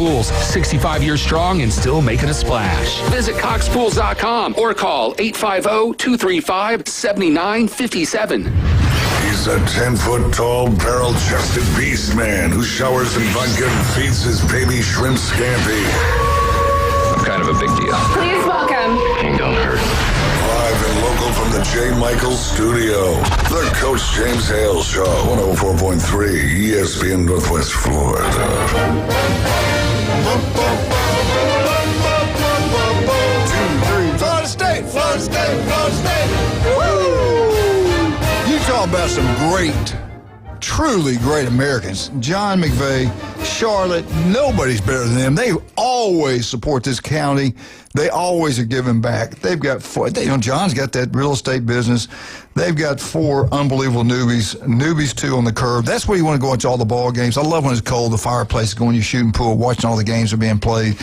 Pools, 65 years strong and still making a splash. Visit coxpools.com or call 850-235-7957. He's a 10-foot-tall, barrel-chested beast man who showers in vodka and feeds his baby shrimp scampi. I'm kind of a big deal. Please welcome. King don't hurt. Live and local from the J. Michaels studio, the Coach James Hale Show, 104.3 ESPN Northwest Florida. Florida State, Florida State, Florida State. Woo! You talk about some great, truly great Americans. John McVeigh, Charlotte, nobody's better than them. They always support this county. They always are giving back. They've got John's got that real estate business. They've got 4 unbelievable newbies 2 on the curve. That's where you want to go watch all the ball games. I love when it's cold, the fireplace is going, you shooting pool, watching all the games are being played.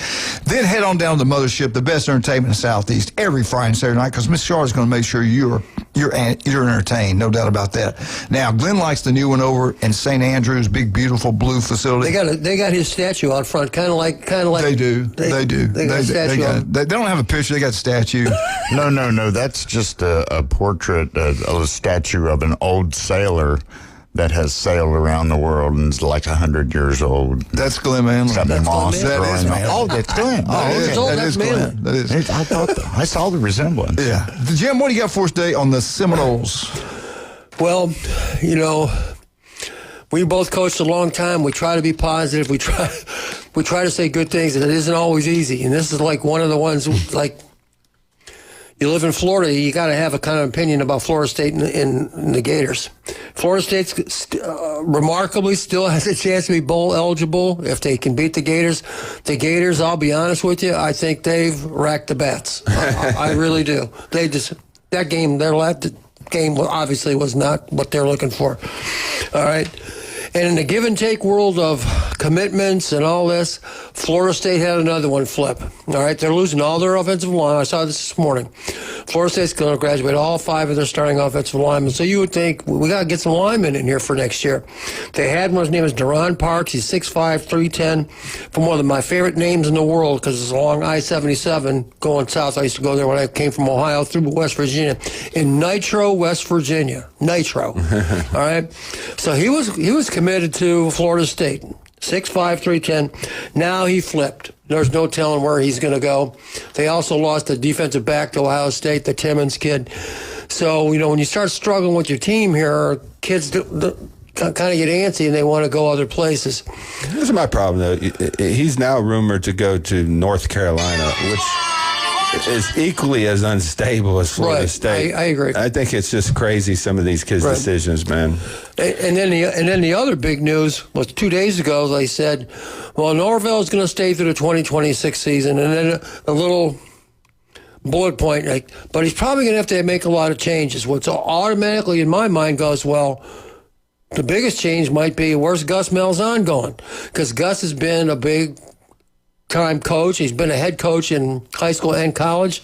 Then head on down to the Mothership, the best entertainment in the Southeast, every Friday and Saturday night, because Miss Charlotte's going to make sure you're entertained, no doubt about that. Now, Glenn likes the new one over in St. Andrews, big, beautiful blue facility. They got his statue out front, kind of like. They do. They do. They got a statue. They don't have a picture. They got a statue. No. That's just a portrait, a statue of an old sailor that has sailed around the world and is like 100 years old. That's Glenn Manley. Something moss That is growing. Manley. Oh, that's Glenn. That is Glenn. That is. I saw the resemblance. Yeah. Jim, what do you got for us today on the Seminoles? Well, we both coached a long time. We try to be positive. We try to say good things, and it isn't always easy. And this is like one of the ones, like, you live in Florida, you got to have a kind of opinion about Florida State and the Gators. Florida State's remarkably still has a chance to be bowl eligible if they can beat the Gators. The Gators, I'll be honest with you, I think they've racked the bats. I really do. That game, their last game obviously was not what they're looking for. All right. And in the give and take world of commitments and all this, Florida State had another one flip. All right, they're losing all their offensive line. I saw this morning. Florida State's going to graduate all 5 of their starting offensive linemen. So you would think, we got to get some linemen in here for next year. They had one. His name is Deron Parks. He's 6'5", 310, from one of my favorite names in the world because it's along I-77 going south. I used to go there when I came from Ohio through West Virginia. In Nitro, West Virginia. Nitro. All right? So he was committed to Florida State. 6'5", 310. Now he flipped. There's no telling where he's going to go. They also lost a defensive back to Ohio State, the Timmons kid. So, when you start struggling with your team here, kids kind of get antsy and they want to go other places. Here's my problem, though. He's now rumored to go to North Carolina, which is equally as unstable as Florida State. I agree. I think it's just crazy, some of these kids' decisions, man. And then the other big news was 2 days ago. They said, well, Norvell is going to stay through the 2026 season, and then a little bullet point, but he's probably going to have to make a lot of changes. What's automatically in my mind goes, well, the biggest change might be, where's Gus Malzahn going? Because Gus has been a big-time coach. He's been a head coach in high school and college.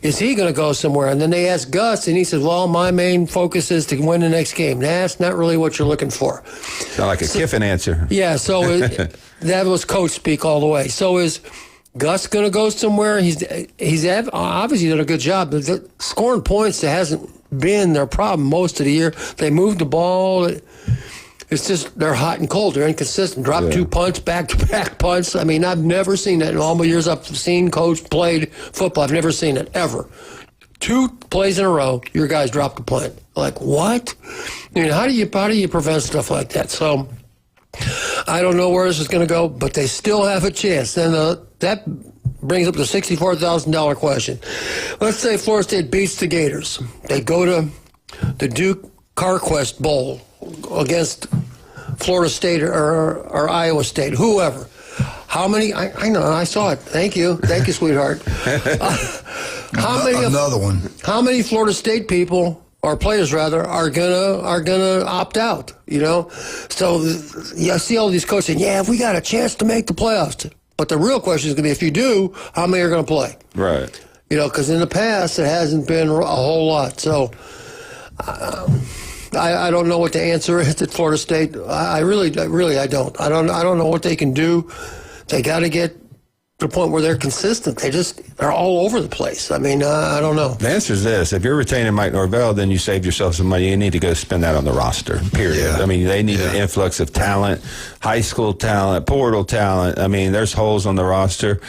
Is he going to go somewhere? And then they asked Gus, and he said, well, my main focus is to win the next game. That's not really what you're looking for. Sound like a Kiffin answer. Yeah, so that was coach speak all the way. So is Gus going to go somewhere? He's obviously done a good job. But scoring points, that hasn't been their problem most of the year. They moved the ball. It's just they're hot and cold. They're inconsistent. Drop 2 punts, back-to-back punts. I mean, I've never seen that in all my years I've seen coach played football. I've never seen it, ever. 2 plays in a row, your guys drop the punt. Like, what? I mean, how do you prevent stuff like that? So I don't know where this is going to go, but they still have a chance. And that brings up the $64,000 question. Let's say Florida State beats the Gators. They go to the Duke CarQuest Bowl against Florida State or Iowa State, whoever. How many? I know. I saw it. Thank you, sweetheart. Another one. How many Florida State people or players rather are gonna opt out? So I see all these coaches saying, "Yeah, if we got a chance to make the playoffs." But the real question is going to be, if you do, how many are going to play? Right. Because in the past it hasn't been a whole lot. So. I don't know what the answer is at Florida State. I really don't. I don't know what they can do. They got to get to the point where they're consistent. They're all over the place. I mean, I don't know. The answer is this. If you're retaining Mike Norvell, then you saved yourself some money. You need to go spend that on the roster, period. Yeah. I mean, they need an influx of talent, high school talent, portal talent. I mean, there's holes on the roster.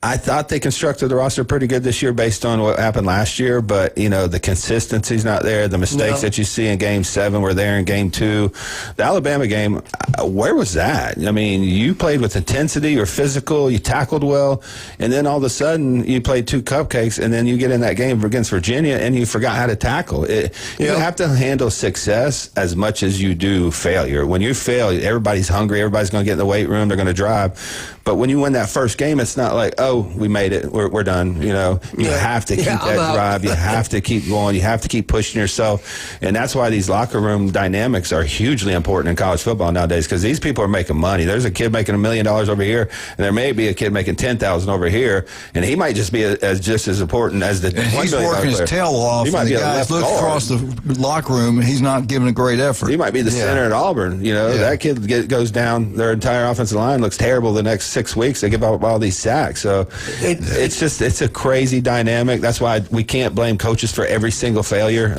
I thought they constructed the roster pretty good this year based on what happened last year, but, the consistency's not there. The mistakes that you see in Game 7 were there in Game 2. The Alabama game, where was that? I mean, you played with intensity, you're physical, you tackled well, and then all of a sudden you played 2 cupcakes, and then you get in that game against Virginia, and you forgot how to tackle. You have to handle success as much as you do failure. When you fail, everybody's hungry, everybody's going to get in the weight room, they're going to drive. But when you win that first game, it's not like, oh, we made it, we're done. You have to keep that drive. You have to keep going. You have to keep pushing yourself. And that's why these locker room dynamics are hugely important in college football nowadays, because these people are making money. There's a kid making $1 million over here, and there may be a kid making $10,000 over here, and he might just be just as important as the and he's working his tail off. He might and be the guys look across the locker room, and he's not giving a great effort. He might be the center at Auburn. That kid goes down. Their entire offensive line looks terrible the next 6 weeks. They give up all these sacks. So it's a crazy dynamic. That's why we can't blame coaches for every single failure.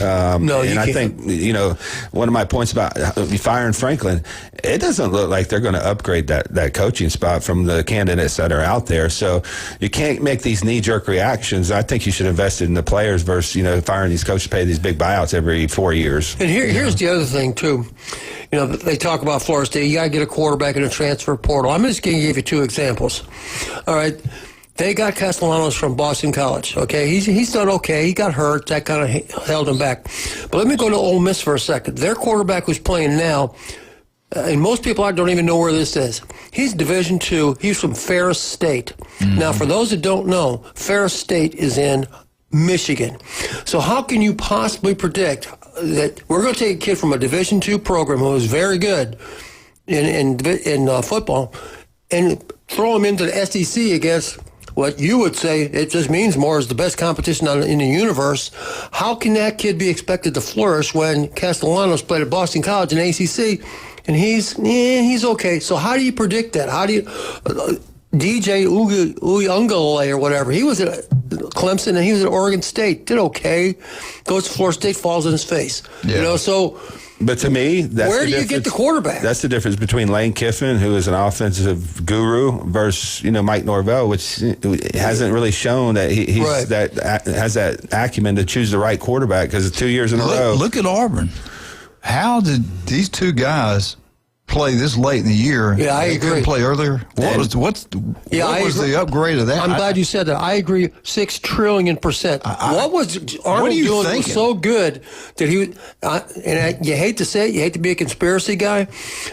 No, and I think, one of my points about firing Franklin, it doesn't look like they're going to upgrade that coaching spot from the candidates that are out there. So you can't make these knee-jerk reactions. I think you should invest in the players versus, firing these coaches, pay these big buyouts every 4 years. And here's the other thing, too. They talk about Florida State. You got to get a quarterback in a transfer portal. I'm just going to give you 2 examples. All right. They got Castellanos from Boston College. Okay. He's done okay. He got hurt. That kind of held him back. But let me go to Ole Miss for a second. Their quarterback who's playing now, and most people don't even know where this is. He's Division II. He's from Ferris State. Mm-hmm. Now, for those that don't know, Ferris State is in Michigan. So how can you possibly predict that we're going to take a kid from a Division II program who is very good in football and throw him into the SEC against what you would say it just means more is the best competition in the universe? How can that kid be expected to flourish when Castellanos played at Boston College in ACC and he's okay? So how do you predict that? How do you DJ Uiagalelei or whatever, he was at Clemson and he was at Oregon State, did okay, goes to Florida State, falls in his face. So But to me, that's where do you get the quarterback? That's the difference between Lane Kiffin, who is an offensive guru, versus Mike Norvell, which hasn't really shown that has that acumen to choose the right quarterback, because it's 2 years in a row. Look at Auburn. How did these 2 guys play this late in the year? Yeah, I agree. Couldn't play earlier. What was the upgrade of that? I'm glad you said that. I agree 6 trillion %. What was Arnold doing was so good that he you hate to say it, you hate to be a conspiracy guy.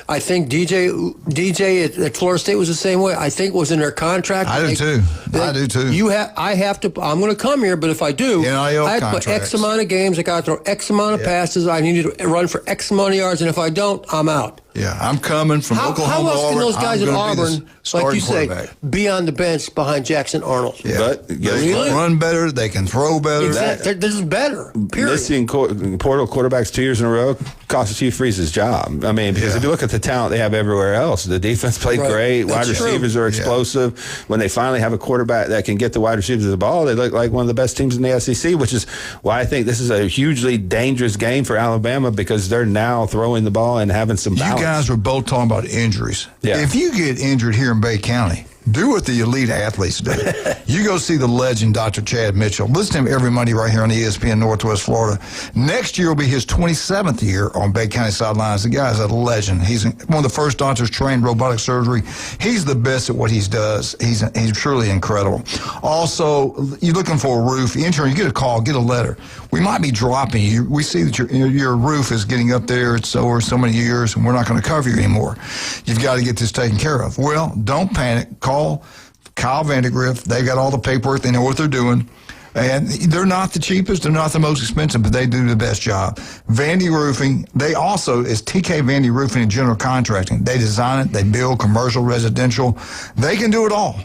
I think DJ at Florida State was the same way. I think it was in their contract. I do too. I'm going to come here, but if I do, I have to put X amount of games, I got to throw X amount of passes, I need to run for X amount of yards, and if I don't, I'm out. Yeah, I'm coming from Oklahoma. How else can those guys at Auburn, like you say, be on the bench behind Jackson Arnold? Yeah. But they can run better. They can throw better. Exactly. This is better, period. Listing portal quarterbacks 2 years in a row cost Hugh Freeze's job. I mean, because if you look at the talent they have everywhere else, the defense played great. Wide receivers are explosive. Yeah. When they finally have a quarterback that can get the wide receivers the ball, they look like one of the best teams in the SEC, which is why I think this is a hugely dangerous game for Alabama, because they're now throwing the ball and having some balance. You guys were both talking about injuries. Yeah. If you get injured here in Bay County, do what the elite athletes do. You go see the legend, Dr. Chad Mitchell. Listen to him every Monday right here on ESPN Northwest Florida. Next year will be his 27th year on Bay County sidelines. The guy's a legend. He's one of the first doctors trained robotic surgery. He's the best at what he does. He's truly incredible. Also, you're looking for a roof. Insurance, you get a call, get a letter. We might be dropping you. We see that your roof is getting up there. It's over so many years, and we're not going to cover you anymore. You've got to get this taken care of. Well, don't panic. Call Kyle Vandegrift. They got all the paperwork. They know what they're doing. And they're not the cheapest. They're not the most expensive, but they do the best job. Vandy Roofing, they also, is TK Vandy Roofing and General Contracting. They design it. They build commercial, residential. They can do it all.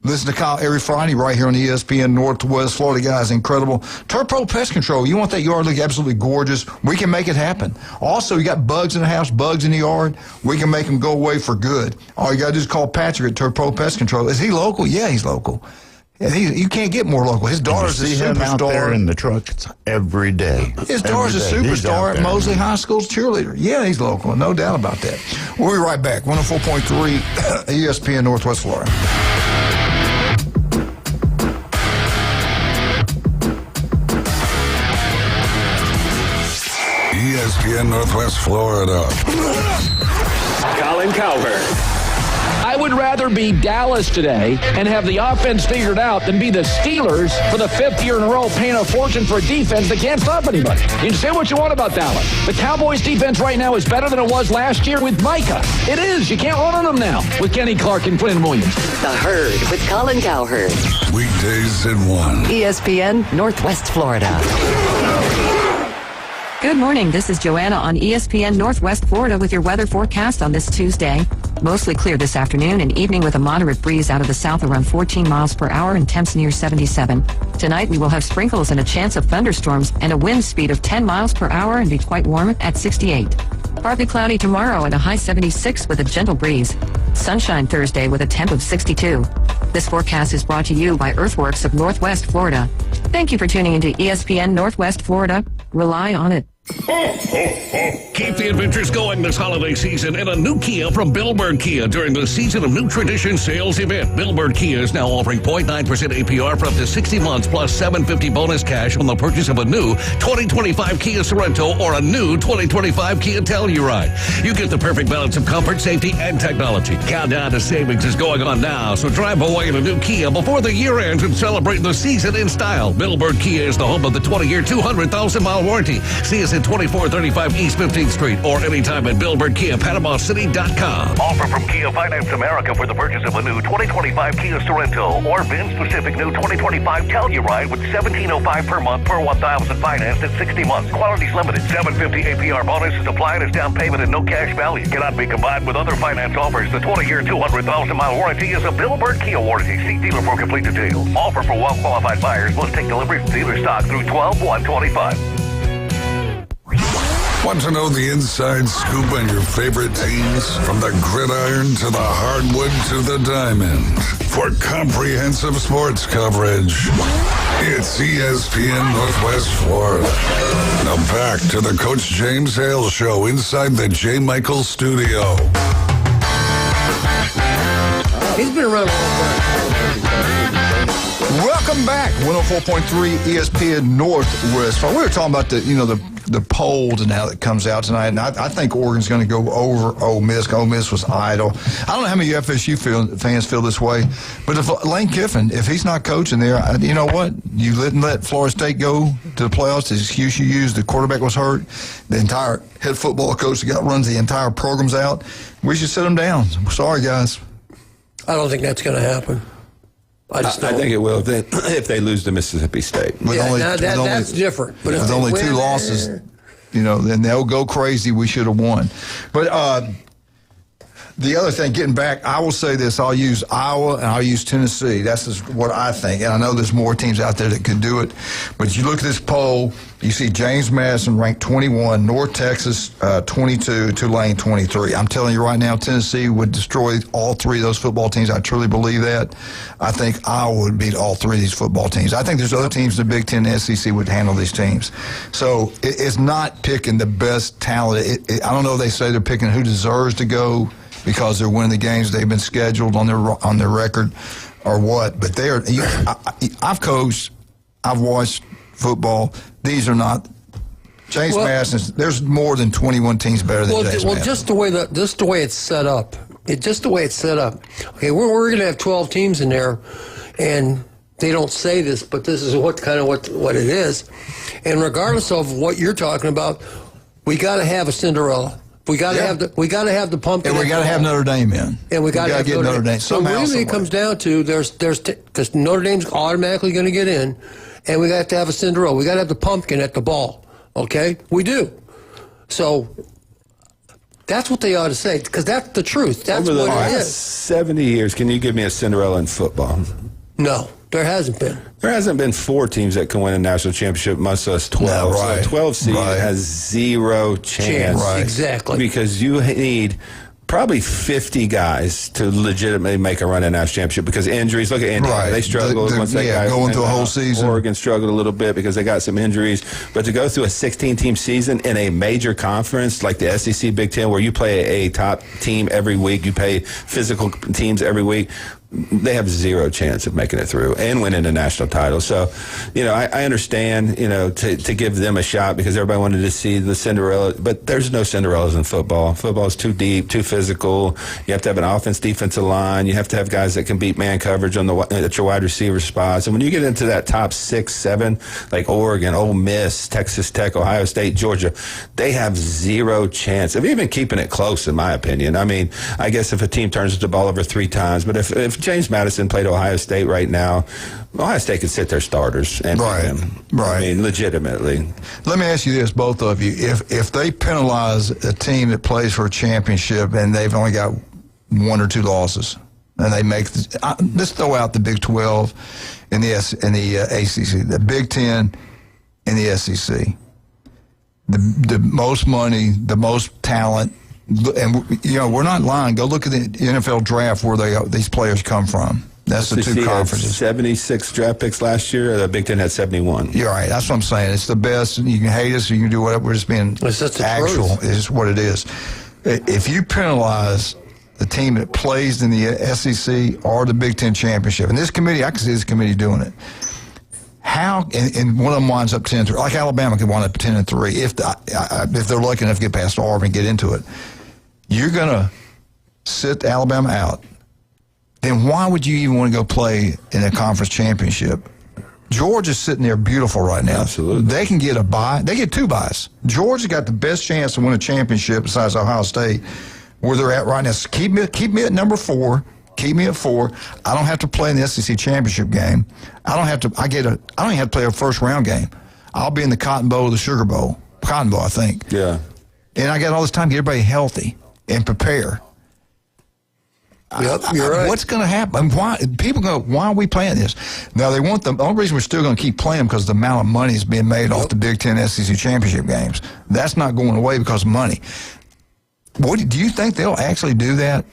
Listen to Kyle every Friday right here on ESPN Northwest Florida, guys. Incredible. Turf Pro Pest Control. You want that yard to look absolutely gorgeous? We can make it happen. Also, you got bugs in the house, bugs in the yard. We can make them go away for good. All you got to do is call Patrick at Turf Pro Pest Control. Is he local? Yeah, he's local. And you can't get more local. His daughter's a him out there superstar. in the truck every day. His daughter's a superstar at Mosley High School's cheerleader. Yeah, he's local. No doubt about that. We'll be right back. 104.3 ESPN Northwest Florida. ESPN Northwest Florida. Colin Cowherd. I would rather be Dallas today and have the offense figured out than be the Steelers for the 5th year in a row paying a fortune for a defense that can't stop anybody. You can say what you want about Dallas. The Cowboys defense right now is better than it was last year with Micah. It is. You can't run on them now with Kenny Clark and Quinn Williams. The Herd with Colin Cowherd. Weekdays at 1. ESPN Northwest Florida. Good morning. This is Joanna on ESPN Northwest Florida with your weather forecast on this Tuesday. Mostly clear this afternoon and evening with a moderate breeze out of the south around 14 miles per hour and temps near 77. Tonight we will have sprinkles and a chance of thunderstorms and a wind speed of 10 miles per hour and be quite warm at 68. Partly cloudy tomorrow and a high 76 with a gentle breeze. Sunshine Thursday with a temp of 62. This forecast is brought to you by Earthworks of Northwest Florida. Thank you for tuning into ESPN Northwest Florida. Rely on it. Keep the adventures going this holiday season in a new Kia from Billboard Kia during the Season of New Tradition sales event. Billboard Kia is now offering 0.9% APR for up to 60 months plus $750 bonus cash on the purchase of a new 2025 Kia Sorento or a new 2025 Kia Telluride. You get the perfect balance of comfort, safety, and technology. Countdown to savings is going on now, so drive away in a new Kia before the year ends and celebrate the season in style. Billboard Kia is the home of the 20-year, 200,000-mile warranty. See us at 2435 East 15th Street or anytime at BillboardKiaPanamaCity.com. Offer from Kia Finance America for the purchase of a new 2025 Kia Sorento or VIN-specific new 2025 Telluride with $1,705 per month per $1,000 financed at 60 months. Quantities limited. $750 APR bonus is applied as down payment and no cash value. Cannot be combined with other finance offers. The 20-year, 200,000-mile warranty is a Billboard Kia warranty. See dealer for complete details. Offer for well-qualified buyers. Must take delivery from dealer stock through 12/1/25. Want to know the inside scoop on your favorite teams? From the gridiron to the hardwood to the diamond. For comprehensive sports coverage, it's ESPN Northwest Florida. Now back to the Coach James Hale Show inside the J. Michael Studio. He's been around a long time. Welcome back. 104.3 ESPN Northwest. We were talking about the polls and how it comes out tonight, and I think Oregon's going to go over Ole Miss. Ole Miss was idle. I don't know how many FSU fans feel this way, but if Lane Kiffin, if he's not coaching there, you know what? You didn't let Florida State go to the playoffs. The excuse you used, the quarterback was hurt. The entire head football coach that runs the entire program's out. We should sit them down. Sorry, guys. I don't think that's going to happen. I think it will if they lose to Mississippi State. That's different. But with only two losses, then they'll go crazy. We should have won. But the other thing, getting back, I will say this. I'll use Iowa and I'll use Tennessee. That's just what I think. And I know there's more teams out there that could do it. But you look at this poll, you see James Madison ranked 21, North Texas 22, Tulane 23. I'm telling you right now, Tennessee would destroy all three of those football teams. I truly believe that. I think Iowa would beat all three of these football teams. I think there's other teams in the Big Ten and SEC would handle these teams. So it's not picking the best talent. I don't know if they say they're picking who deserves to go because they're winning the games they've been scheduled on their record or what. But I've coached, I've watched football. These are not James Madison. There's more than 21 teams better than James Madison. Just the way it's set up. Okay, we're going to have 12 teams in there, and they don't say this, but this is what it is. And regardless of what you're talking about, we got to have a Cinderella. We got to have the pumpkin, and we got to have Notre Dame in, and we got to get Notre Dame. So really, it comes down to because Notre Dame's automatically going to get in, and we got to have a Cinderella. We got to have the pumpkin at the ball. Okay, we do. So That's what they ought to say, because that's the truth. That's Over the what it last is. 70 years, can you give me a Cinderella in football? No, there hasn't been. There hasn't been 4 teams that can win a national championship, much less 12. No, right. So a 12 seed Right. has zero chance. Right. Exactly. Because you need probably 50 guys to legitimately make a run in national championship because injuries. Look at Indiana. Right. They struggled once they got going through a whole season. Oregon struggled a little bit because they got some injuries. But to go through a 16-team season in a major conference like the SEC Big Ten where you play a top team every week, you play physical teams every week, they have zero chance of making it through and winning a national title. So, I understand, to give them a shot because everybody wanted to see the Cinderella, but there's no Cinderellas in football. Football is too deep, too physical. You have to have an defensive line. You have to have guys that can beat man coverage at your wide receiver spots. And when you get into that top 6, 7, like Oregon, Ole Miss, Texas Tech, Ohio State, Georgia, they have zero chance of even keeping it close, in my opinion. I mean, I guess if a team turns the ball over 3 times, but if James Madison played Ohio State right now, Ohio State could sit their starters and beat them. Right. I mean, legitimately. Let me ask you this, both of you. If they penalize a team that plays for a championship and they've only got 1 or 2 losses, and they make let's throw out the Big 12 and the ACC, the Big 10 and the SEC, the most money, the most talent. And we're not lying. Go look at the NFL draft where these players come from. That's the 2 conferences. 76 draft picks last year. The Big Ten had 71. You're right. That's what I'm saying. It's the best. You can hate us or you can do whatever. We're just being It's just the actual. truth. Is what it is. If you penalize the team that plays in the SEC or the Big Ten championship, and this committee, I can see this committee doing it. How and one of them winds up 10-3, like Alabama could wind up 10-3 if they're lucky enough to get past Auburn and get into it. You're gonna sit Alabama out. Then why would you even want to go play in a conference championship? Georgia's sitting there beautiful right now. Absolutely. They can get a bye. They get 2 byes. Georgia's got the best chance to win a championship besides Ohio State where they're at right now. So keep me at number 4. Keep me at 4. I don't have to play in the SEC championship game. I don't even have to play a first round game. I'll be in the Cotton Bowl or the Sugar Bowl. Cotton Bowl, I think. Yeah. And I got all this time to get everybody healthy and prepare. Yep, you're right. What's going to happen? Why people go? Why are we playing this? Now they want the only reason we're still going to keep playing because the amount of money is being made off the Big Ten SEC championship games. That's not going away because of money. What do you think they'll actually do that?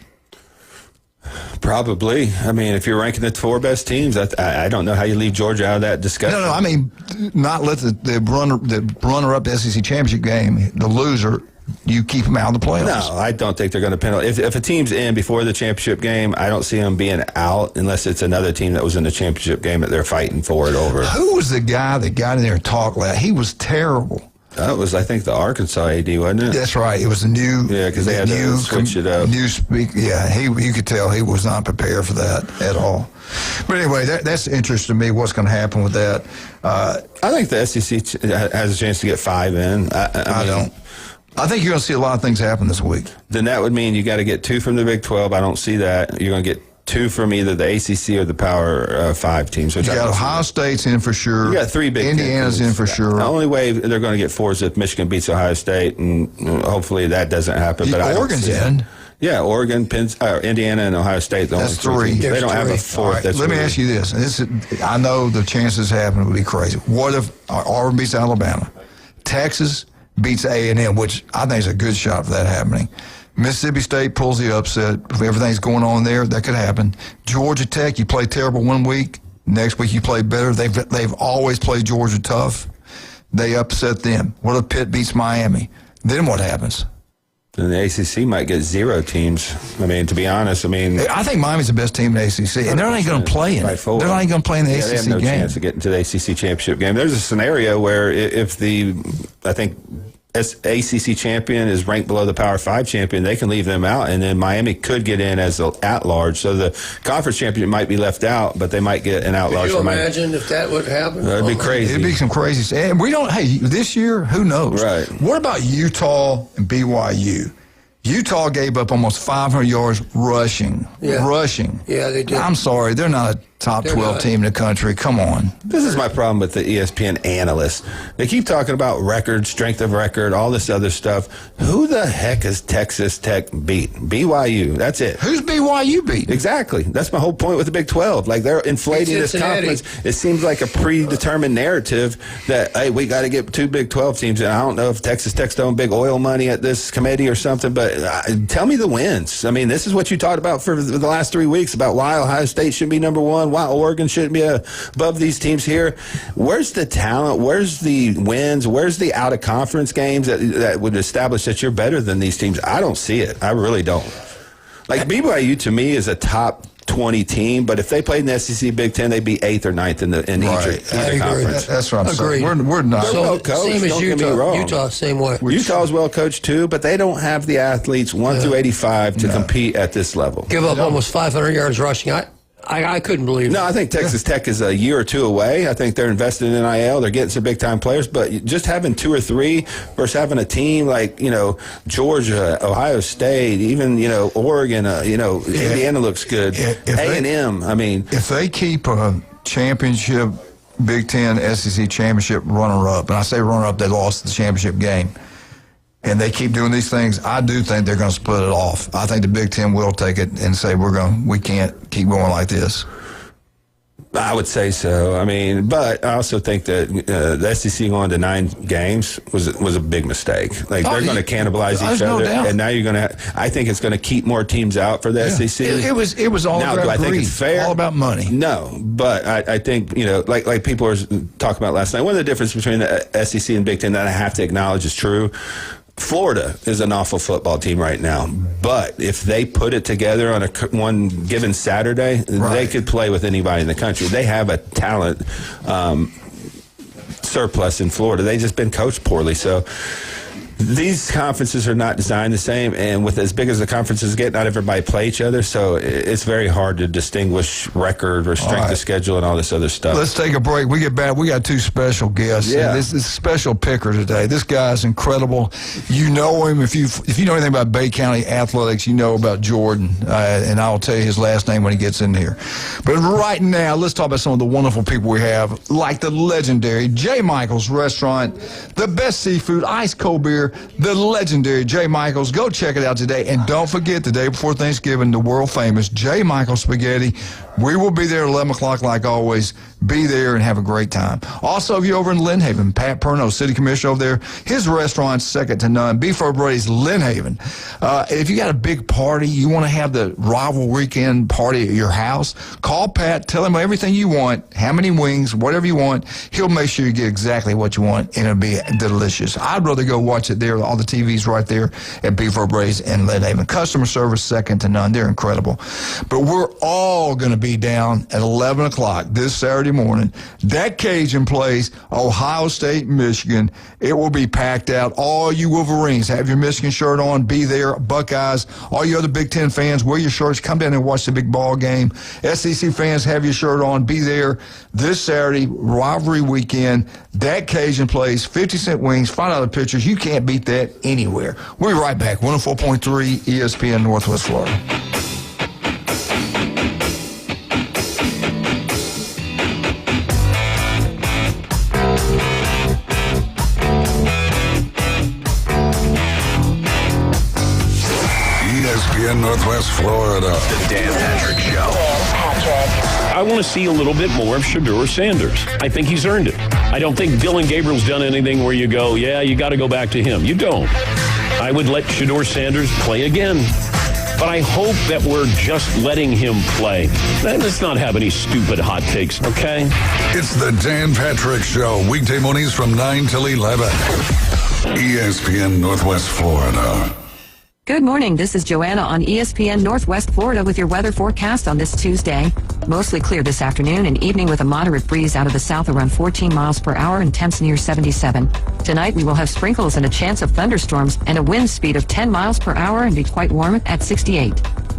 Probably. I mean, if you're ranking the 4 best teams, I don't know how you leave Georgia out of that discussion. No. I mean, not let the runner-up SEC championship game, the loser. You keep them out of the playoffs. No, I don't think they're going to penalize. If a team's in before the championship game, I don't see them being out unless it's another team that was in the championship game that they're fighting for it over. Who was the guy that got in there and talked loud? He was terrible. That was, I think, the Arkansas AD, wasn't it? That's right. It was a new. Yeah, because they had to switch it up. New speak. Yeah, you could tell he was not prepared for that at all. But anyway, that's interesting to me. What's going to happen with that? I think the SEC has a chance to get 5 in. I don't. I think you're going to see a lot of things happen this week. Then that would mean you got to get 2 from the Big 12. I don't see that. You're going to get 2 from either the ACC or the Power 5 teams. Which You got Ohio State's in for sure. You got 3 Big Ten Indiana's teams. in for sure. The only way they're going to get 4 is if Michigan beats Ohio State, and hopefully that doesn't happen. But Oregon's in. Yeah, Oregon, Indiana, and Ohio State. That's 3. They don't have a 4th. Right, That's let me ask you this. I know the chances happening would be crazy. What if Auburn beats Alabama? Texas beats A&M, which I think is a good shot for that happening. Mississippi State pulls the upset. If everything's going on there, that could happen. Georgia Tech, you play terrible one week. Next week you play better. They've always played Georgia tough. They upset them. What if Pitt beats Miami? Then what happens? Then the ACC might get 0 teams. I mean, to be honest, I think Miami's the best team in the ACC, and they're not even going to play in it. They're not even going to play in the ACC game. They have no chance of getting to the ACC championship game. There's a scenario where if ACC champion is ranked below the Power 5 champion, they can leave them out, and then Miami could get in as an at-large. So the conference champion might be left out, but they might get an at-large. Can you imagine if that would happen? That'd be crazy. It'd be some crazy. And we don't. Hey, this year, who knows? Right. What about Utah and BYU? Utah gave up almost 500 yards rushing. Yeah. Rushing. Yeah, they did. I'm sorry, they're not top They're 12 not. team in the country. Come on. This is my problem with the ESPN analysts. They keep talking about record, strength of record, all this other stuff. Who the heck is Texas Tech beat? BYU. That's it. Who's BYU beat? Exactly. That's my whole point with the Big 12. Like, they're inflating this Cincinnati. conference. It seems like a predetermined narrative that, hey, we got to get 2 Big 12 teams. And I don't know if Texas Tech's throwing big oil money at this committee or something, but tell me the wins. I mean, this is what you talked about for the last 3 weeks about why Ohio State should be number 1, why Oregon shouldn't be above these teams here. Where's the talent? Where's the wins? Where's the out-of-conference games that would establish that you're better than these teams? I don't see it. I really don't. Like, BYU to me is a top 20 team, but if they played in the SEC Big Ten, they'd be 8th or 9th in either conference. That's what I'm Agreed. saying. We're not. They're well coached, Same as don't get me Utah. wrong. Utah, same way. Utah's well coached too, but they don't have the athletes 1 through 85 to compete at this level. Give up almost 500 yards rushing. I couldn't believe it. No, I think Texas Tech is a year or 2 away. I think they're invested in NIL. They're getting some big-time players. But just having 2 or 3 versus having a team like, Georgia, Ohio State, even, Oregon, Indiana looks good. A&M, I mean. If they keep a championship, Big Ten, SEC championship runner-up, and I say runner-up, they lost the championship game, and they keep doing these things, I do think they're going to split it off. I think the Big Ten will take it and say we can't keep going like this. I would say so. I mean, but I also think that the SEC going to 9 games was a big mistake. Like, they're going to cannibalize each other, and now you're going to. I think it's going to keep more teams out for the SEC. It was all now, about do I think greed. it's fair? All about money. No, but I think like people were talking about last night. One of the differences between the SEC and Big Ten that I have to acknowledge is true. Florida is an awful football team right now, but if they put it together on one given Saturday, they could play with anybody in the country. They have a talent surplus in Florida. They've just been coached poorly. So these conferences are not designed the same, and with as big as the conferences get, not everybody play each other, so it's very hard to distinguish record or strength of schedule and all this other stuff. Let's take a break. We get back. We got 2 special guests. Yeah. This is a special picker today. This guy's incredible. You know him. If you know anything about Bay County athletics, you know about Jordan, and I'll tell you his last name when he gets in here. But right now, let's talk about some of the wonderful people we have, like the legendary J. Michael's Restaurant, the best seafood, ice cold beer, the legendary J. Michael's. Go check it out today. And don't forget, the day before Thanksgiving, the world-famous J. Michael's Spaghetti. We will be there at 11 o'clock like always. Be there and have a great time. Also, if you're over in Lynn Haven, Pat Perno, City Commissioner over there, his restaurant's second to none. Beef O'Brady's Lynn Haven. If you got a big party, you want to have the rival weekend party at your house, call Pat, tell him everything you want, how many wings, whatever you want. He'll make sure you get exactly what you want, and it'll be delicious. I'd rather go watch it there. All the TV's right there at Beef O'Brady's in Lynn Haven. Customer service second to none. They're incredible. But we're all going to be down at 11 o'clock this Saturday morning. That Cajun place, Ohio State, Michigan. It will be packed out. All you Wolverines, have your Michigan shirt on. Be there. Buckeyes. All you other Big Ten fans, wear your shirts. Come down and watch the big ball game. SEC fans, have your shirt on. Be there this Saturday, rivalry weekend. That Cajun place, 50-cent wings, $5 pictures. You can't beat that anywhere. We'll be right back. 104.3 ESPN Northwest Florida. ESPN Northwest Florida. The Dan Patrick Show. I want to see a little bit more of Shedeur Sanders. I think he's earned it. I don't think Dylan Gabriel's done anything where you go, yeah, you got to go back to him. You don't. I would let Shedeur Sanders play again. But I hope that we're just letting him play. Let's not have any stupid hot takes, okay? It's the Dan Patrick Show, weekday mornings from 9 till 11. ESPN Northwest Florida. Good morning. This is Joanna on ESPN Northwest Florida with your weather forecast on this Tuesday. Mostly clear this afternoon and evening with a moderate breeze out of the south around 14 miles per hour and temps near 77. Tonight we will have sprinkles and a chance of thunderstorms and a wind speed of 10 miles per hour and be quite warm at 68.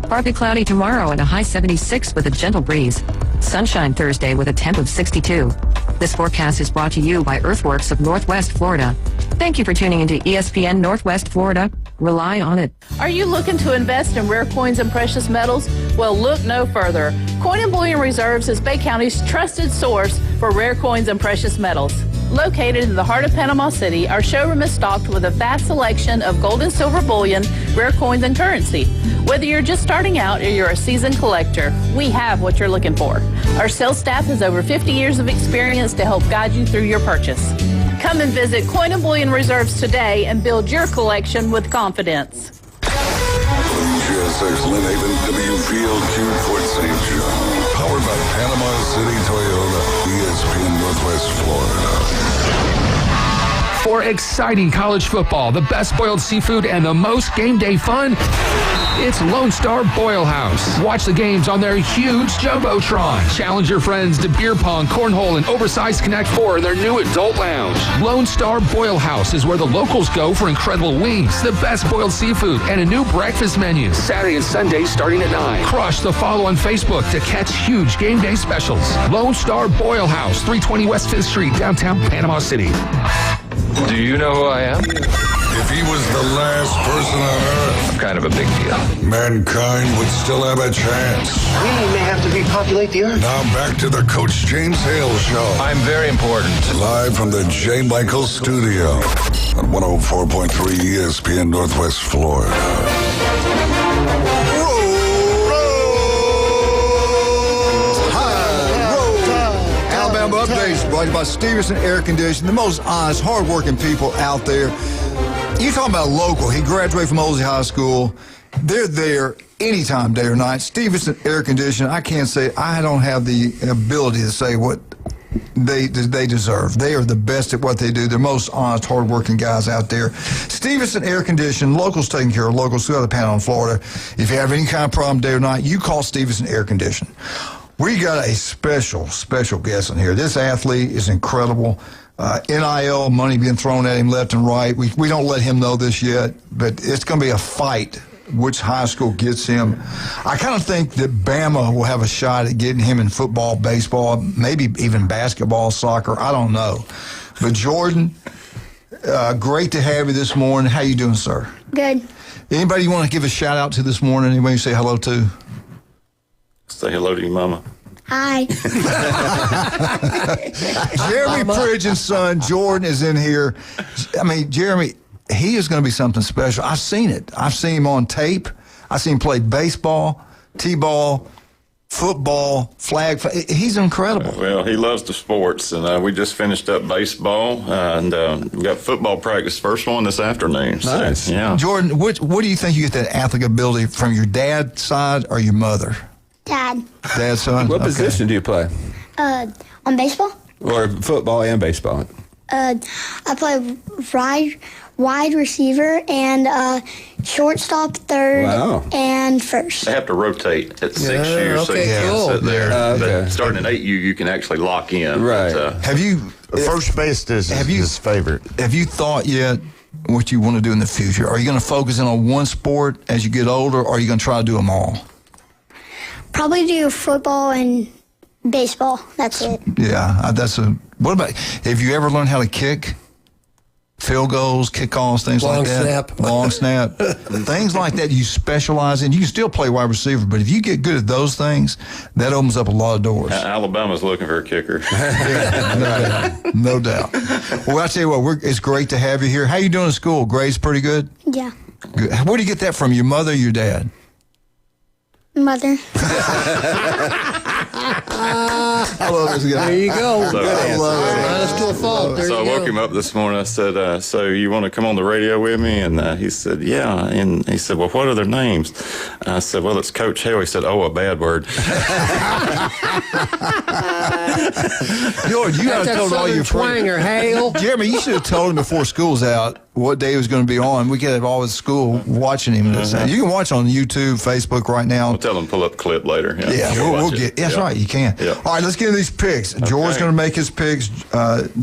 Partly cloudy tomorrow and a high 76 with a gentle breeze. Sunshine Thursday with a temp of 62. This forecast is brought to you by Earthworks of Northwest Florida. Thank you for tuning into ESPN Northwest Florida. Rely on it. Are you looking to invest in rare coins and precious metals? Well, look no further. Coin and Bullion Reserves is Bay County's trusted source for rare coins and precious metals. Located in the heart of Panama City, our showroom is stocked with a vast selection of gold and silver bullion, rare coins, and currency. Whether you're just starting out or you're a seasoned collector, we have what you're looking for. Our sales staff has over 50 years of experience to help guide you through your purchase. Come and visit Coin and Bullion Reserves today and build your collection with confidence. GSX Lynn Haven, WPLQ Port St. John. Powered by Panama City Toyota, ESPN Northwest Florida. For exciting college football, the best boiled seafood, and the most game day fun, it's Lone Star Boil House. Watch the games on their huge Jumbotron. Challenge your friends to beer pong, cornhole, and oversized Connect 4 in their new adult lounge. Lone Star Boil House is where the locals go for incredible wings, the best boiled seafood, and a new breakfast menu. Saturday and Sunday starting at 9. Crush the follow on Facebook to catch huge game day specials. Lone Star Boil House, 320 West 5th Street, downtown Panama City. Do you know who I am? If he was the last person on Earth, I'm kind of a big deal. mankind would still have a chance. We may have to repopulate the Earth. Now back to the Coach James Hale Show. I'm very important. Live from the J. Michael Studio on 104.3 ESPN Northwest Florida. Alabama Updates brought to you by Stevenson Air Conditioning, the most honest, hardworking people out there. You talking about local. He graduated from Olsey High School. They're there anytime, day or night. Stevenson Air Conditioning, I can't say, I don't have the ability to say what they deserve. They are the best at what they do. They're most honest, hardworking guys out there. Stevenson Air Conditioning, locals taking care of locals throughout the Panama, Florida. If you have any kind of problem day or night, you call Stevenson Air Conditioning. We got a special guest in here. This athlete is incredible. NIL money being thrown at him left and right. We don't let him know this yet, but it's going to be a fight which high school gets him. I kind of think that Bama will have a shot at getting him in football, baseball, maybe even basketball, soccer. I don't know. But Jordan, great to have you this morning. How you doing, sir? Good. Anybody you want to give a shout out to this morning? Anybody you say hello to? Say hello to your mama. Hi. Jeremy Pridgeon's son, Jordan, is in here. I mean, Jeremy, he is going to be something special. I've seen it. I've seen him on tape. I've seen him play baseball, t-ball, football, flag. He's incredible. Well, he loves the sports, and we just finished up baseball, and we got football practice, first one this afternoon. Nice. So, yeah. Jordan, what do you think you get that athletic ability from your dad's side or your mother? Dad. Dad's son? What position do you play? On baseball? Or football and baseball? I play wide receiver and shortstop, third, and first. They have to rotate at 6 years, so you Okay, can't cool. sit there. Okay. But starting at 8U, you can actually lock in. Right. But, Have you... First base is his favorite. Have you thought yet what you want to do in the future? Are you going to focus in on one sport as you get older, or are you going to try to do them all? Probably do football and baseball. That's it. Yeah, what about, have you ever learned how to kick? Field goals, kickoffs, things Long like that? snap. Long snap. Things like that you specialize in. You can still play wide receiver, but if you get good at those things, that opens up a lot of doors. Alabama's looking for a kicker. No doubt. Well, I tell you what, it's great to have you here. How you doing in school? Grades pretty good? Yeah. Good. Where do you get that from, your mother or your dad? Mother. I love this guy. There you go. So, I love it. Honest to a fault. There So I you woke go. him up this morning. I said, so you want to come on the radio with me? And he said, yeah. And he said, well, what are their names? I said, well, it's Coach Hale. He said, oh, a bad word. George, you got to That tell all your friends. twanger, Hale. Jeremy, you should have told him before school's out what day he was going to be on. We could have all at school watching him. You can watch on YouTube, Facebook right now. I'll tell them pull up the clip later. Yeah, Go we'll watch get. it. That's Yeah. right, you can. Yeah. All right, let's get into these picks. George's going to make his picks.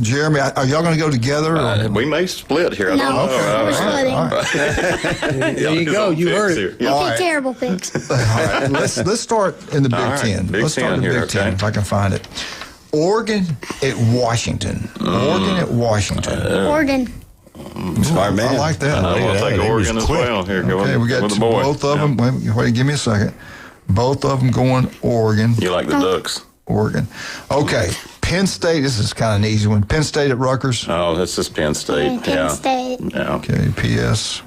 Jeremy, are y'all going to go together? Or? We may split here. I don't know. we're splitting. All right. There you go. You heard it. Yeah. All right. Terrible picks. All right, let's start in the Big All right, Ten. Big Let's start in Ten the here, Big Ten okay. if I can find it. Oregon at Washington. Oregon at Washington. Oregon. Smart man. I like that. I'm going to take he was Oregon as quick. well. Here, go Okay, we got with the boys. both of them. Wait, give me a second. Both of them going Oregon. You like the Ducks? Oregon. Okay. Penn State. This is kind of an easy one. Penn State at Rutgers. Oh, this is Penn State. Penn State. Yeah. Okay. PS.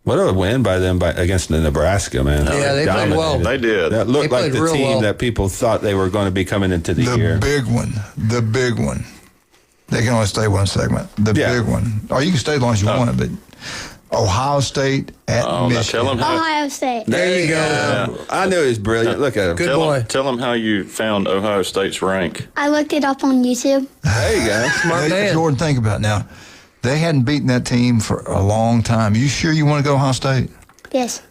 What a win by them against the Nebraska, man. Yeah, they played well. They did. That looked like the team that people thought they were going to be coming into the year. The big one. They can only stay one segment. The big one. Or you can stay as long as you want it, but Ohio State at Michigan. Ohio State. There you go. Yeah. I knew he was brilliant. Look at him. Good boy. Tell them how you found Ohio State's rank. I looked it up on YouTube. There you go. Smart man. Jordan, think about it now. They hadn't beaten that team for a long time. You sure you want to go Ohio State? Yes.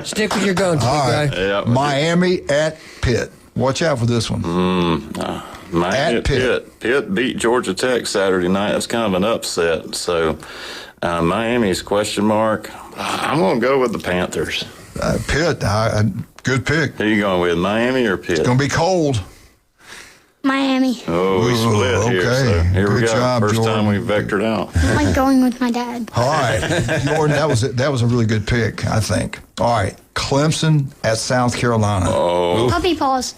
Stick with your guns, big guy. Yeah. Miami at Pitt. Watch out for this one. Miami at Pitt. Pitt beat Georgia Tech Saturday night. That's kind of an upset. So Miami's question mark. I'm going to go with the Panthers. Pitt, good pick. Who you going with, Miami or Pitt? It's going to be cold. Miami. Oh, we split here. So here we go. Job, First Jordan. time we vectored out. I'm like going with my dad. All right, Jordan, that was a really good pick, I think. All right, Clemson at South Carolina. Oh, Puppy paws.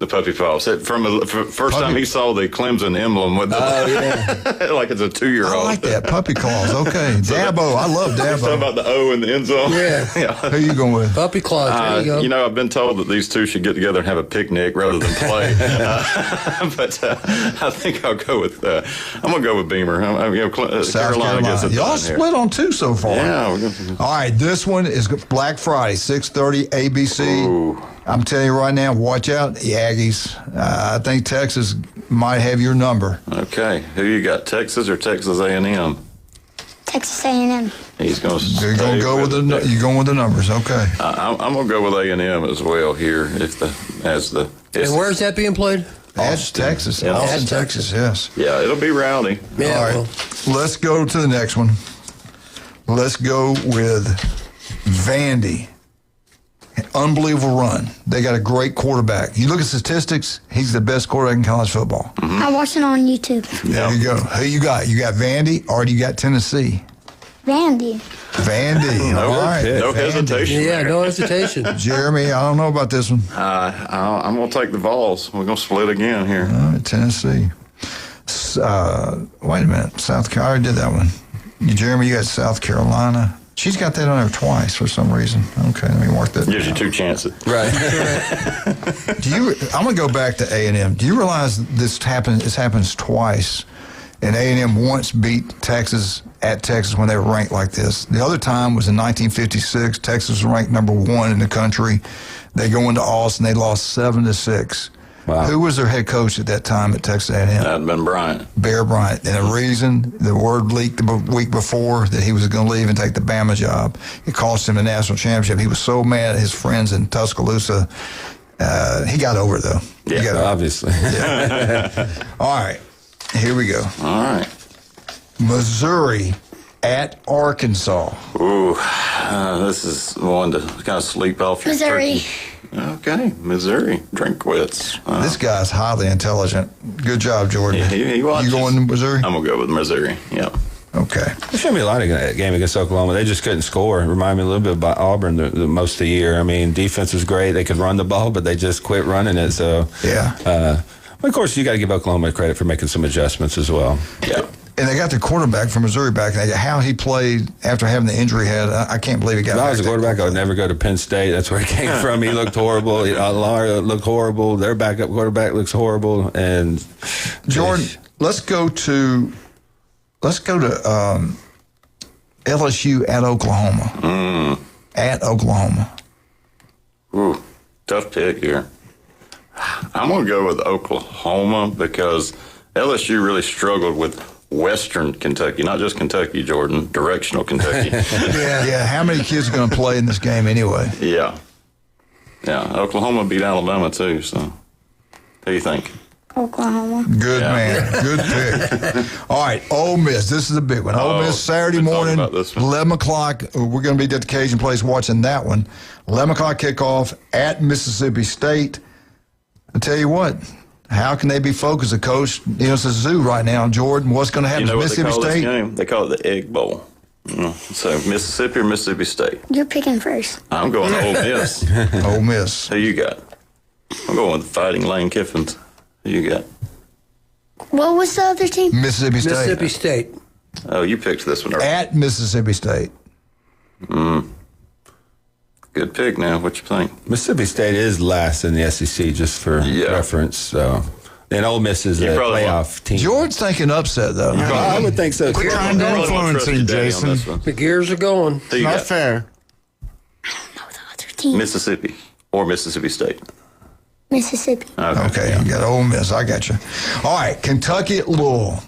the puppy paws. From the first time he saw the Clemson emblem with the like it's a 2-year-old. I like that puppy claws. Okay, Dabo. I love Dabo. Talking about the O in the end zone. Yeah. Who you going with? Puppy claws. There you go. You know, I've been told that these two should get together and have a picnic rather than play. But I think I'll go with. I'm gonna go with Beamer. South Carolina gets it Y'all done split here. on 2 so far. Yeah. All right, this one is Black Friday, 6:30 ABC. Ooh. I'm telling you right now, watch out, the Aggies. I think Texas might have your number. Okay, who you got, Texas or Texas A&M? Texas A&M. He's going to. You're going to go with you're going with the numbers, okay? I'm going to go with A&M as well here. And where's that being played? That's Texas. Yeah. Austin, Texas, yes. Yeah, it'll be rowdy. Yeah, all right, let's go to the next one. Let's go with Vandy. Unbelievable run. They got a great quarterback. You look at statistics, he's the best quarterback in college football. I watched it on YouTube. There you go. Who you got? You got Vandy or do you got Tennessee? Vandy. Vandy. No, all right. no hesitation. Yeah, no hesitation. Jeremy, I don't know about this one. I'm going to take the Vols. We're going to split again here. All right, Tennessee. Wait a minute. South Carolina. I already did that one. Jeremy, you got South Carolina. She's got that on there twice for some reason. Okay, let me mark that. Gives you 2 chances. Right. I'm going to go back to A&M. Do you realize this happens twice? And A&M once beat Texas at Texas when they were ranked like this. The other time was in 1956. Texas was ranked number 1 in the country. They go into Austin. They lost 7-6. Wow. Who was their head coach at that time at Texas A&M? That'd been Bryant. Bear Bryant. And the reason, the word leaked the week before that he was going to leave and take the Bama job. It cost him the national championship. He was so mad at his friends in Tuscaloosa. He got over it, though. Yeah, obviously. Yeah. All right. Here we go. All right. Missouri at Arkansas. Ooh, this is one to kind of sleep off your Missouri. turkey. Okay, Missouri. Drinkwitz. This guy's highly intelligent. Good job, Jordan. Yeah, he watches. You going to Missouri? I'm going to go with Missouri. Yep. Okay. There's going to be a lot of game against Oklahoma. They just couldn't score. Remind me a little bit about Auburn the most of the year. I mean, defense was great. They could run the ball, but they just quit running it. So, yeah. Of course, you got to give Oklahoma credit for making some adjustments as well. Yeah. And they got the quarterback from Missouri back. How he played after having the injury I can't believe he got If back. I was a quarterback, I would never go to Penn State. That's where he came from. He looked horrible. Lara looked horrible. Their backup quarterback looks horrible. And Jordan, let's go to LSU at Oklahoma. At Oklahoma. Ooh, tough pick here. I'm going to go with Oklahoma because LSU really struggled with Western Kentucky, not just Kentucky, Jordan, directional Kentucky. Yeah. How many kids are going to play in this game anyway? Yeah. Oklahoma beat Alabama too. So, what do you think? Oklahoma. Good man. Good pick. All right, Ole Miss. This is a big one. Ole Miss Saturday morning, 11 o'clock. We're going to be at the Cajun Place watching that one. 11 o'clock kickoff at Mississippi State. I tell you what, how can they be focused? The coach, it's a zoo right now. Jordan, what's going to happen to Mississippi State? They call it the Egg Bowl. So Mississippi or Mississippi State? You're picking first. I'm going Ole Miss. Ole Miss. Who you got? I'm going with Fighting Lane Kiffins. Who you got? What was the other team? Mississippi State. Mississippi State. Oh, you picked this one early. At Mississippi State. Good pick now. What you think? Mississippi State is last in the SEC, just for reference. So, and Ole Miss is a playoff team. George's thinking upset, though. I would think so. Quit trying to influence him, Jason. The gears are going. Who you Not got? fair. Team. Mississippi or Mississippi State? Mississippi. Okay, you got Ole Miss. I got you. All right, Kentucky at Louisville.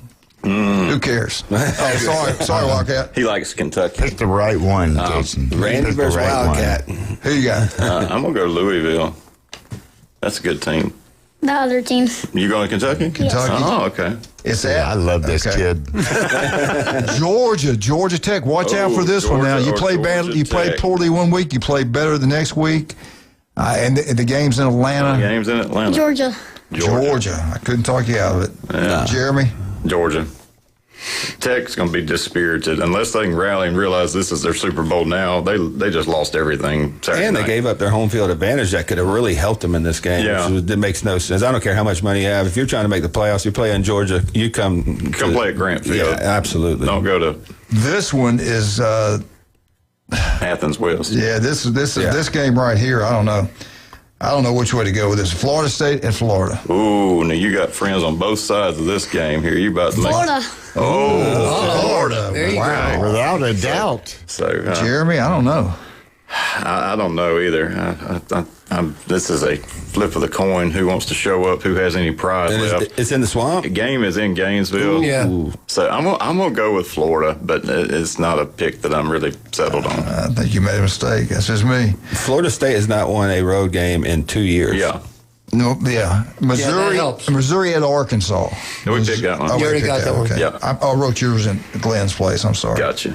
Who cares? Oh, sorry, Wildcat. He likes Kentucky. Pick the right one, Jason. Randy Pick the versus right Wildcat. Who you got? I'm going to go Louisville. That's a good team. The other team. You going to Kentucky? Kentucky. Oh, okay. It's Yeah, I love this kid. Georgia Tech. Watch out for this one now. You play bad. You play poorly one week. You play better the next week. And the game's in Atlanta. The game's in Atlanta. Georgia. I couldn't talk you out of it. Yeah. Jeremy. Georgia. Tech's going to be dispirited unless they can rally and realize this is their Super Bowl now. They just lost everything Saturday And they night. gave up their home field advantage that could have really helped them in this game. Yeah. It makes no sense. I don't care how much money you have. If you're trying to make the playoffs, you play in Georgia, you come play at Grant Field. Yeah, absolutely. Don't go to This one is. Athens West. Yeah, this game right here. I don't know which way to go with this. Florida State and Florida. Ooh, now you got friends on both sides of this game here. You about to Florida. Florida. There you Wow. go. Without a doubt. So Jeremy, I don't know. I don't know either. This is a flip of the coin. Who wants to show up? Who has any pride And left? it's in the swamp. The game is in Gainesville. Yeah. So I'm gonna go with Florida, but it's not a pick that I'm really settled on. I think you made a mistake. That's just me. Florida State has not won a road game in 2 years. Yeah. No, yeah. Missouri, helps. Missouri at Arkansas. Yeah, we picked that one. Oh, You we already picked got that one. Okay. Yeah. I wrote yours in Glenn's place. I'm sorry. Gotcha.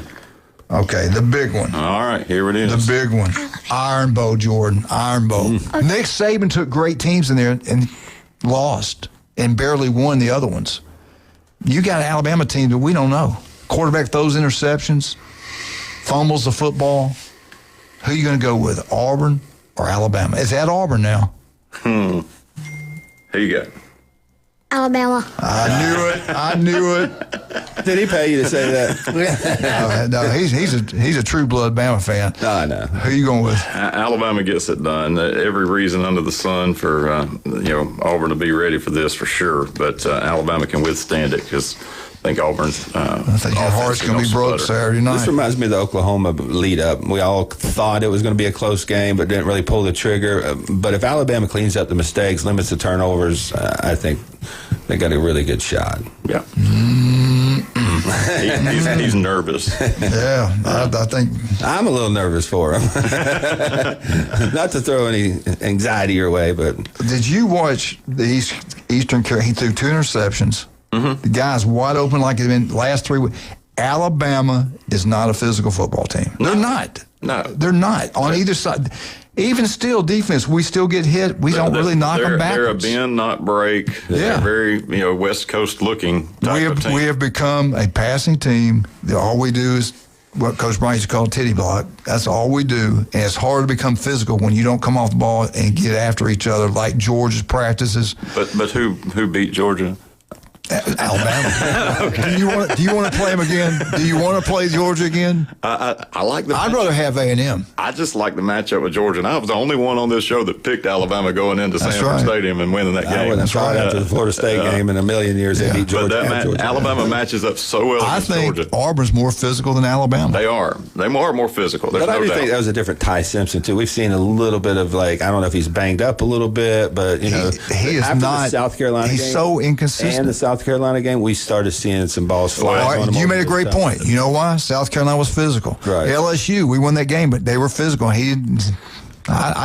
Okay, the big one. All right, here it is. The big one. Iron Bowl, Jordan. Iron Bowl. Nick Saban took great teams in there and lost and barely won the other ones. You got an Alabama team that we don't know. Quarterback throws interceptions, fumbles the football. Who are you going to go with, Auburn or Alabama? It's at Auburn now. Who you got? Alabama. I knew it. Did he pay you to say that? No, he's a true blood Bama fan. No, I know. Who you going with? Alabama gets it done. Every reason under the sun for Auburn to be ready for this for sure. But Alabama can withstand it because I think Auburn's. I think your heart's going to be broke Saturday night. This reminds me of the Oklahoma lead up. We all thought it was going to be a close game, but didn't really pull the trigger. But if Alabama cleans up the mistakes, limits the turnovers, I think they got a really good shot. Yeah. He's nervous. Yeah, I think. I'm a little nervous for him. Not to throw any anxiety your way, but. Did you watch the Eastern Carolina? He threw 2 interceptions. Mm-hmm. The guy's wide open like it's been the last 3 weeks. Alabama is not a physical football team. No. They're not. No. They're not. On either side. Even still, defense, we still get hit. We don't really knock them backwards. They're a bend, not break. Yeah. They're very, West Coast looking type of team. We have become a passing team. All we do is what Coach Bryant used to call titty block. That's all we do. And it's hard to become physical when you don't come off the ball and get after each other like Georgia's practices. But who beat Georgia? Alabama. Okay. Do you want to play them again? Do you want to play Georgia again? I like the. I'd rather have A&M. I just like the matchup with Georgia, and I was the only one on this show that picked Alabama going into Sanford Stadium and winning that game. I wouldn't have thought after the Florida State game in a million years they beat Georgia. But Alabama matches up so well I against think Georgia. Auburn's more physical than Alabama. They are. They are more physical. There's But I no do doubt. think that was a different Ty Simpson too. We've seen a little bit of I don't know if he's banged up a little bit, but he is after not. the South Carolina he's game so inconsistent. and the South Carolina game, we started seeing some balls fly. All right, you made a great point. You know why? South Carolina was physical. Right. LSU, we won that game, but they were physical. I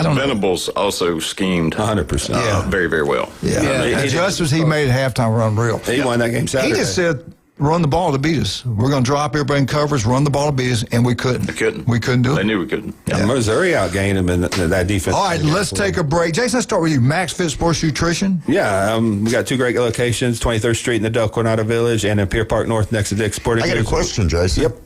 don't know. Venables also schemed 100%. very, very well. Yeah. The adjustments he made at halftime were unreal. He won that game Saturday. He just said, run the ball to beat us. We're going to drop everybody in coverage, run the ball to beat us, and we couldn't. We couldn't do it. They knew we couldn't. Yeah. Missouri outgained him in that defense. All right, let's take a break. Jason, let's start with you. Max Fit Sports Nutrition. Yeah, we got 2 great locations, 23rd Street in the Del Coronado Village and in Pier Park North next to Dick's Sporting I got a Goods. question, Jason. Yep.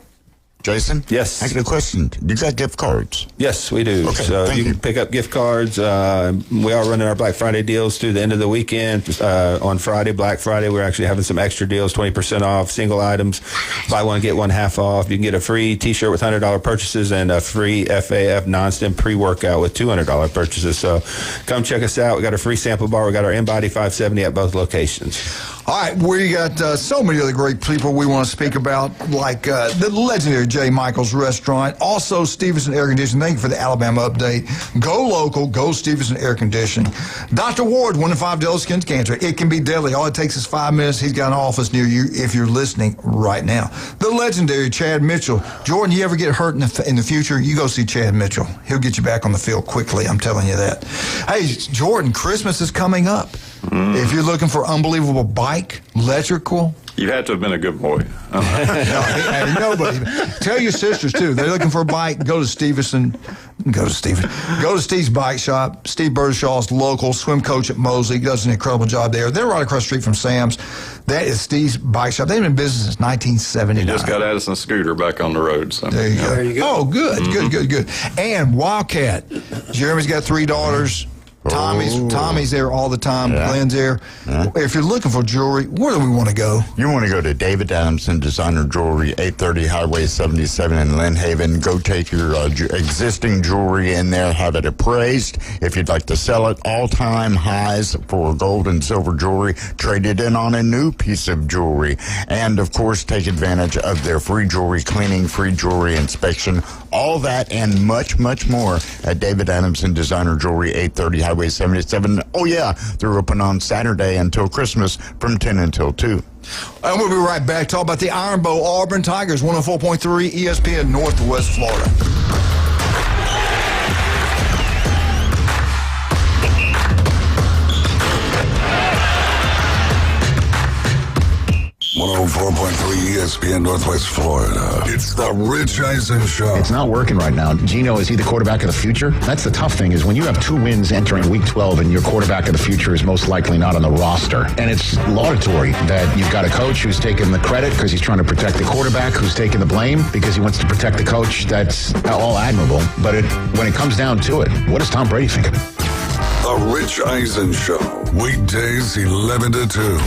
Jason? Yes. I got a question. You got gift cards? Yes, we do. Okay, so thank you you. can pick up gift cards. We are running our Black Friday deals through the end of the weekend. On Friday, Black Friday, we're actually having some extra deals, 20% off, single items, buy one, get one half off. You can get a free T-shirt with $100 purchases and a free FAF non-stim pre-workout with $200 purchases. So come check us out. We got a free sample bar. We got our InBody 570 at both locations. All right, we got so many other great people we want to speak about, like the legendary J. Michael's Restaurant, also Stevenson Air Conditioning. Thank you for the Alabama update. Go local, go Stevenson Air Conditioning. Dr. Ward, 1 in 5 deadly skin cancer. It can be deadly. All it takes is 5 minutes. He's got an office near you if you're listening right now. The legendary Chad Mitchell. Jordan, you ever get hurt in the future, you go see Chad Mitchell. He'll get you back on the field quickly, I'm telling you that. Hey, Jordan, Christmas is coming up. If you're looking for unbelievable bike, electrical. You had to have been a good boy. Hey, nobody. Tell your sisters, too. They're looking for a bike. Go to Stevenson. Go to Steve's Bike Shop. Steve Birdsaw's local swim coach at Mosley. Does an incredible job there. They're right across the street from Sam's. That is Steve's Bike Shop. They've been in business since 1979. He just got Addison's scooter back on the road. So. There you go. Oh, good, good. And Wildcat. Jeremy's got 3 daughters. Tommy's there all the time. Yeah. Glenn's there. Yeah. If you're looking for jewelry, where do we want to go? You want to go to David Adamson Designer Jewelry, 830 Highway 77 in Lynn Haven. Go take your existing jewelry in there, have it appraised. If you'd like to sell it, all-time highs for gold and silver jewelry. Trade it in on a new piece of jewelry. And, of course, take advantage of their free jewelry cleaning, free jewelry inspection. All that and much, much more at David Adamson Designer Jewelry, 830 Highway 77. Oh, yeah, they're open on Saturday until Christmas from 10 until 2. And we'll be right back. Talk about the Iron Bowl Auburn Tigers, 104.3 ESPN Northwest Florida. ESPN Northwest Florida. It's the Rich Eisen Show. It's not working right now. Geno, is he the quarterback of the future? That's the tough thing, is when you have 2 wins entering week 12 and your quarterback of the future is most likely not on the roster. And it's laudatory that you've got a coach who's taking the credit because he's trying to protect the quarterback, who's taking the blame because he wants to protect the coach. That's all admirable. But when it comes down to it, what does Tom Brady think of it? The Rich Eisen Show. Weekdays 11 to 2.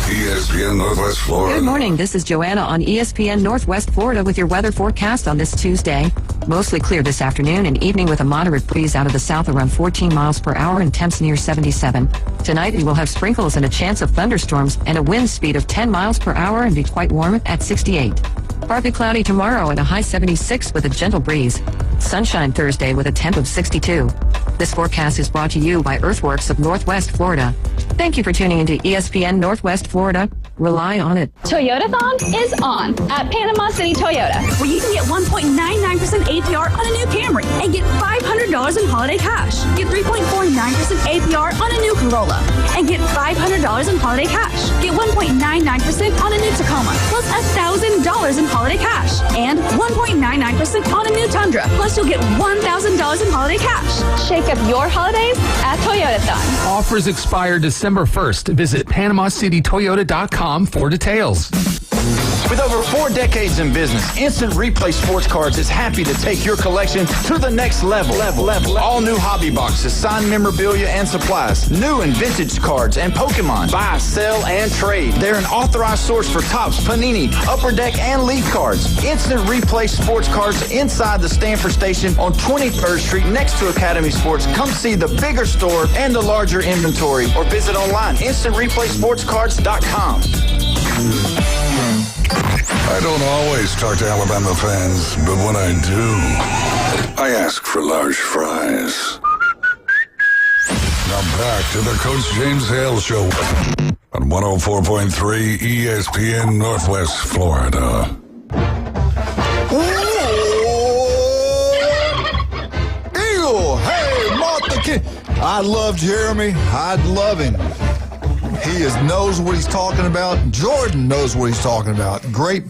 ESPN Northwest Florida. Good morning. This is Joanna on ESPN Northwest Florida with your weather forecast on this Tuesday. Mostly clear this afternoon and evening with a moderate breeze out of the south around 14 miles per hour and temps near 77. Tonight we will have sprinkles and a chance of thunderstorms and a wind speed of 10 miles per hour and be quite warm at 68. Partly cloudy tomorrow and a high 76 with a gentle breeze. Sunshine Thursday with a temp of 62. This forecast is brought to you by Earthworks of Northwest Florida. Thank you for tuning into ESPN Northwest Florida. Rely on it. Toyotathon is on at Panama City Toyota, where you can get 1.99% APR on a new Camry and get $500 in holiday cash. Get 3.49% APR on a new Corolla and get $500 in holiday cash. Get 1.99% on a new Tacoma, plus $1,000 in holiday cash. And 1.99% on a new Tundra, plus you'll get $1,000 in holiday cash. Shake up your holidays at Toyotathon. Offers expire December 1st. Visit PanamaCityToyota.com for details. With over 4 decades in business, Instant Replay Sports Cards is happy to take your collection to the next level. All new hobby boxes, signed memorabilia and supplies, new and vintage cards and Pokemon. Buy, sell, and trade. They're an authorized source for Topps, Panini, Upper Deck, and Leaf cards. Instant Replay Sports Cards inside the Stanford Station on 23rd Street next to Academy Sports. Come see the bigger store and the larger inventory or visit online, InstantReplaySportsCards.com. I don't always talk to Alabama fans, but when I do, I ask for large fries. Now back to the Coach James Hale Show on 104.3 ESPN Northwest Florida. Eagle, hey, Martha King. I love Jeremy. I love him. He knows what he's talking about. Jordan knows what he's talking about. Great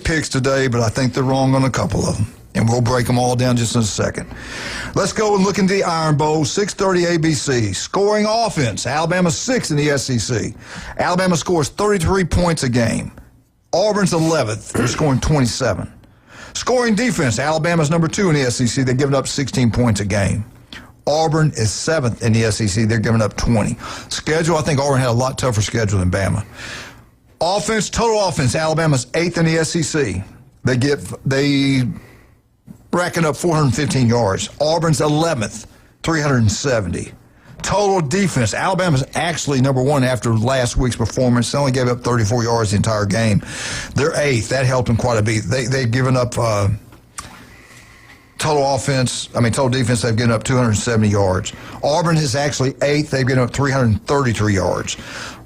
picks today, but I think they're wrong on a couple of them. And we'll break them all down just in a second. Let's go and look into the Iron Bowl, 6:30 ABC. Scoring offense, Alabama 6th in the SEC. Alabama scores 33 points a game. Auburn's 11th. They're scoring 27. Scoring defense, Alabama's number 2 in the SEC. They're giving up 16 points a game. Auburn is 7th in the SEC. They're giving up 20. Schedule, I think Auburn had a lot tougher schedule than Bama. Offense, total offense, Alabama's 8th in the SEC. They racking up 415 yards. Auburn's 11th, 370. Total defense, Alabama's actually number 1 after last week's performance. They only gave up 34 yards the entire game. They're 8th. That helped them quite a bit. They've given up total defense, they've given up 270 yards. Auburn is actually 8th. They've given up 333 yards.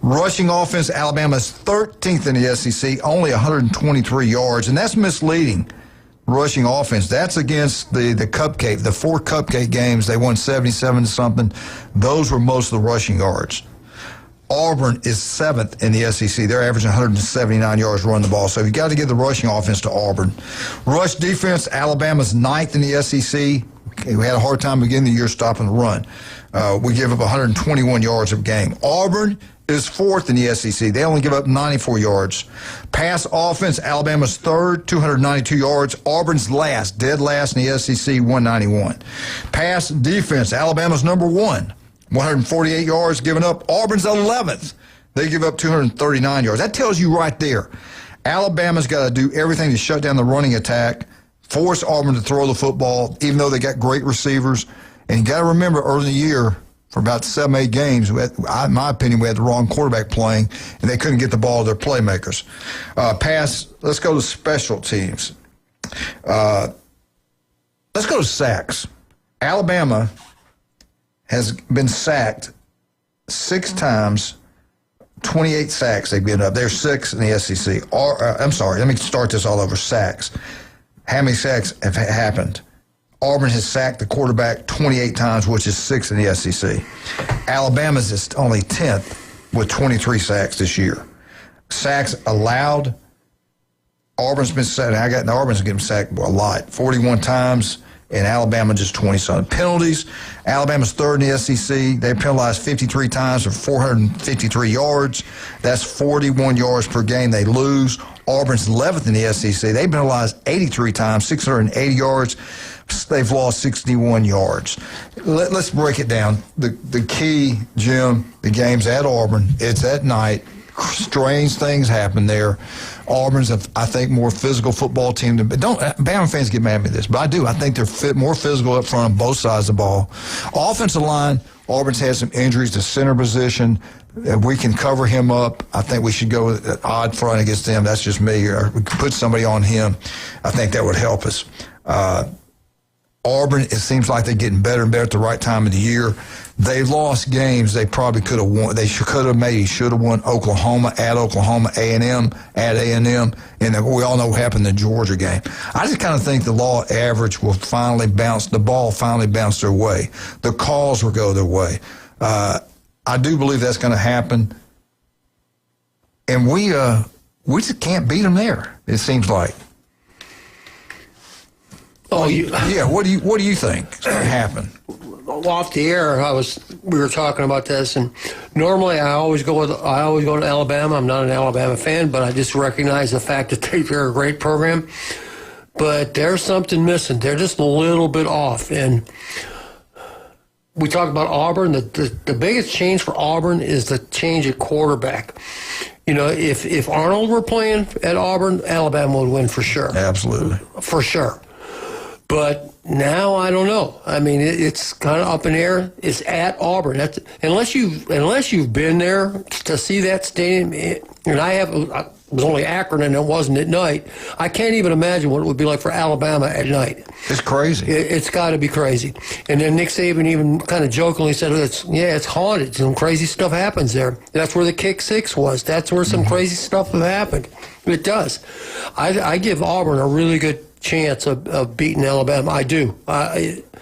Rushing offense, Alabama's 13th in the SEC, only 123 yards, and that's misleading. Rushing offense, that's against the cupcake, the 4 cupcake games. They won 77-something. Those were most of the rushing yards. Auburn is 7th in the SEC. They're averaging 179 yards running the ball. So you got to give the rushing offense to Auburn. Rush defense, Alabama's 9th in the SEC. We had a hard time beginning the year stopping the run. We give up 121 yards a game. Auburn is 4th in the SEC. They only give up 94 yards. Pass offense, Alabama's 3rd, 292 yards. Auburn's last, dead last in the SEC, 191. Pass defense, Alabama's number 1. 148 yards given up. Auburn's 11th. They give up 239 yards. That tells you right there. Alabama's got to do everything to shut down the running attack, force Auburn to throw the football, even though they got great receivers. And you got to remember, early in the year, for about 7-8 games, in my opinion, we had the wrong quarterback playing, and they couldn't get the ball to their playmakers. Let's go to special teams. Let's go to sacks. Alabama has been sacked 6 times, 28 sacks they've given up. They're 6th in the SEC. I'm sorry, let me start this all over. Sacks. How many sacks have happened? Auburn has sacked the quarterback 28 times, which is 6th in the SEC. Alabama's is only 10th with 23 sacks this year. Sacks allowed. Auburn's been sacked. Auburn's getting sacked a lot, 41 times. And Alabama just 20-something. Penalties, Alabama's 3rd in the SEC. They penalized 53 times for 453 yards. That's 41 yards per game they lose. Auburn's 11th in the SEC. They penalized 83 times, 680 yards. They've lost 61 yards. Let's break it down. The key, Jim, the game's at Auburn. It's at night. Strange things happen there. Auburn's, I think, more physical football team. Bama fans get mad at me this, but I do. I think they're more physical up front on both sides of the ball. Offensive line, Auburn's had some injuries to center position. If we can cover him up, I think we should go with an odd front against them. That's just me. Or we could put somebody on him. I think that would help us. Auburn, it seems like they're getting better and better at the right time of the year. They lost games they probably could have won. They should have won Oklahoma, A&M, at A&M, and we all know what happened in the Georgia game. I just kind of think the law average will finally bounce. The ball finally bounce their way. The calls will go their way. I do believe that's going to happen, and we just can't beat them there. It seems like. Yeah. What do you think is going to happen? Off the air, we were talking about this, and normally I always go to Alabama. I'm not an Alabama fan, but I just recognize the fact that they're a great program. But there's something missing. They're just a little bit off. And we talk about Auburn. The biggest change for Auburn is the change at quarterback. You know, if Arnold were playing at Auburn, Alabama would win for sure. Absolutely. For sure. But now I don't know. I mean, it's kind of up in the air. It's at Auburn. Unless you've been there to see that stadium, and I was only Akron and it wasn't at night. I can't even imagine what it would be like for Alabama at night. It's crazy. It's got to be crazy. And then Nick Saban even kind of jokingly said, it's haunted. Some crazy stuff happens there. That's where the kick 6 was. That's where some crazy stuff have happened. It does. I give Auburn a really good chance of beating Alabama. I do.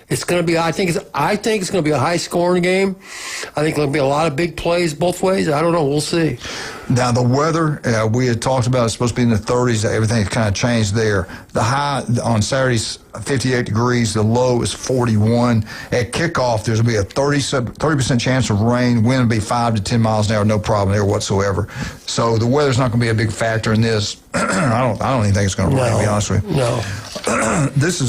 It's going to be. I think it's going to be a high-scoring game. I think there'll be a lot of big plays both ways. I don't know. We'll see. Now the weather, we had talked about it's supposed to be in the 30s. Everything's kind of changed there. The high on Saturday's 58 degrees. The low is 41. At kickoff, there's going to be a 30% chance of rain. Wind will be 5 to 10 miles an hour. No problem there whatsoever. So the weather's not going to be a big factor in this. I don't even think it's going to rain. To be honest with you. No. this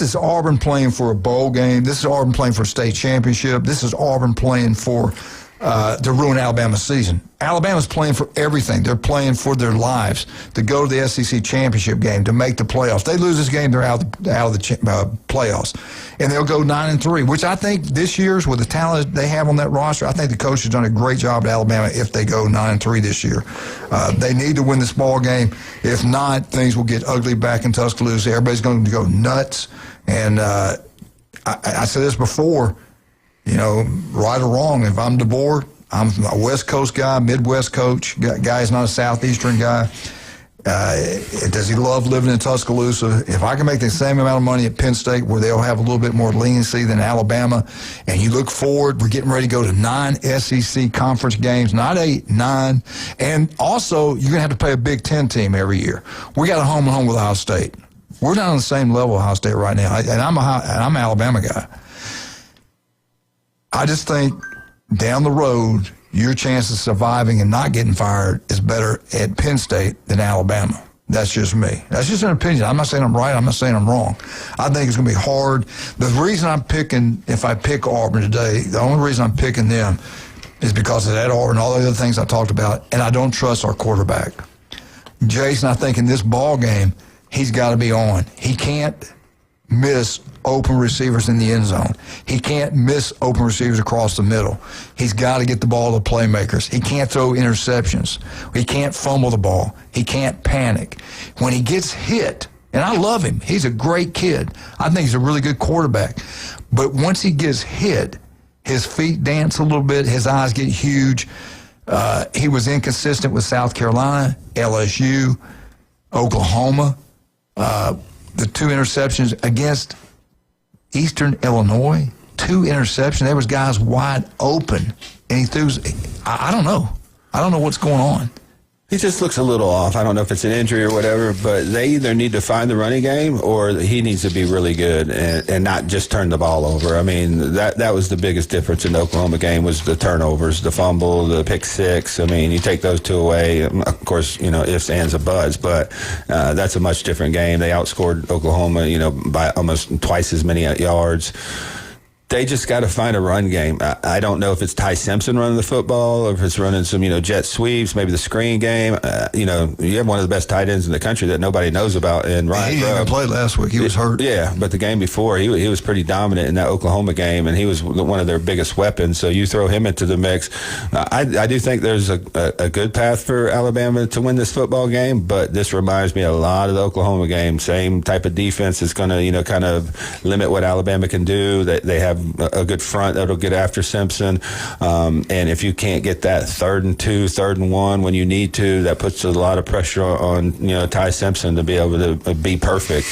is Auburn playing for a bowl game. This is Auburn playing for a state championship. This is Auburn playing for to ruin Alabama's season. Alabama's playing for everything. They're playing for their lives to go to the SEC championship game, to make the playoffs. They lose this game, they're out of the playoffs, and they'll go 9-3. Which I think this year's, with the talent they have on that roster, I think the coach has done a great job at Alabama if they go 9-3 this year. They need to win this ball game. If not, things will get ugly back in Tuscaloosa. Everybody's going to go nuts. And I said this before. Right or wrong, if I'm DeBoer, I'm a West Coast guy, Midwest coach. Guy's not a Southeastern guy. Does he love living in Tuscaloosa? If I can make the same amount of money at Penn State, where they'll have a little bit more leniency than Alabama, and you look forward, we're getting ready to go to 9 SEC conference games, not 8, 9. And also, you're going to have to play a Big Ten team every year. We got a home and home with Ohio State. We're not on the same level with Ohio State right now, and I'm an Alabama guy. I just think down the road, your chance of surviving and not getting fired is better at Penn State than Alabama. That's just me. That's just an opinion. I'm not saying I'm right. I'm not saying I'm wrong. I think it's going to be hard. The reason I'm picking, if I pick Auburn today, the only reason I'm picking them is because of that Auburn, all the other things I talked about, and I don't trust our quarterback. Jason, I think in this ball game, he's got to be on. He can't miss open receivers in the end zone. He can't miss open receivers across the middle. He's got to get the ball to playmakers. He can't throw interceptions. He can't fumble the ball. He can't panic. When he gets hit, and I love him, he's a great kid. I think he's a really good quarterback. But once he gets hit, his feet dance a little bit, his eyes get huge. He was inconsistent with South Carolina, LSU, Oklahoma. The 2 interceptions against Eastern Illinois, 2 interceptions. There was guys wide open, and he threw. I don't know. I don't know what's going on. He just looks a little off. I don't know if it's an injury or whatever, but they either need to find the running game or he needs to be really good and not just turn the ball over. I mean, that was the biggest difference in the Oklahoma game was the turnovers, the fumble, the pick six. I mean, you take those 2 away, of course, ifs, ands, or buts, but that's a much different game. They outscored Oklahoma, by almost twice as many yards. They just got to find a run game. I don't know if it's Ty Simpson running the football or if it's running some, jet sweeps, maybe the screen game. You have one of the best tight ends in the country that nobody knows about. And Ryan he didn't even play last week. He was hurt. Yeah, but the game before, he was pretty dominant in that Oklahoma game, and he was one of their biggest weapons. So you throw him into the mix. I do think there's a good path for Alabama to win this football game, but this reminds me a lot of the Oklahoma game. Same type of defense is going to, kind of limit what Alabama can do. They have a good front that'll get after Simpson, and if you can't get that 3rd and 2, 3rd and 1 when you need to, that puts a lot of pressure on Ty Simpson to be able to be perfect.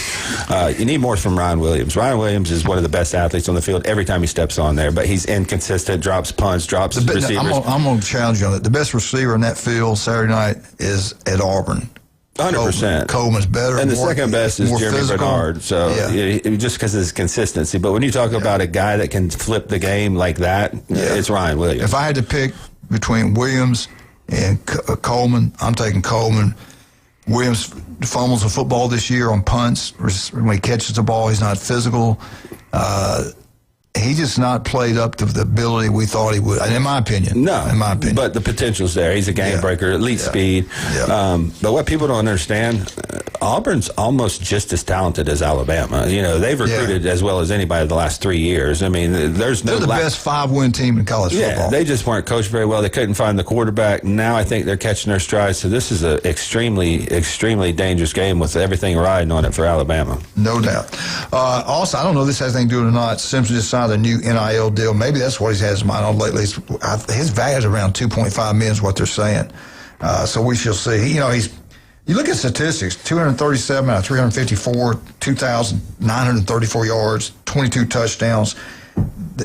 You need more from Ryan Williams. Ryan Williams is one of the best athletes on the field every time he steps on there, but he's inconsistent, drops punts, drops receivers. I'm going to challenge you on that. The best receiver in that field Saturday night is at Auburn. 100%. Coleman's better. And the second best is Jeremy physical. Bernard. So just because of his consistency. But when you talk about a guy that can flip the game like that, it's Ryan Williams. If I had to pick between Williams and Coleman, I'm taking Coleman. Williams fumbles the football this year on punts. When he catches the ball, he's not physical. He's just not played up to the ability we thought he would, in my opinion. No, in my opinion. But the potential's there. He's a game breaker, elite speed. Yeah. But what people don't understand, Auburn's almost just as talented as Alabama. They've recruited as well as anybody the last 3 years. I mean, they're the best 5-win team in college football. Yeah, they just weren't coached very well. They couldn't find the quarterback. Now I think they're catching their stride. So this is an extremely, extremely dangerous game with everything riding on it for Alabama. No doubt. Also, I don't know if this has anything to do it or not. Simpson just signed a new NIL deal. Maybe that's what he has his mind on lately. His value is around $2.5 million is what they're saying. So we shall see. You look at statistics, 237 out of 354, 2,934 yards, 22 touchdowns.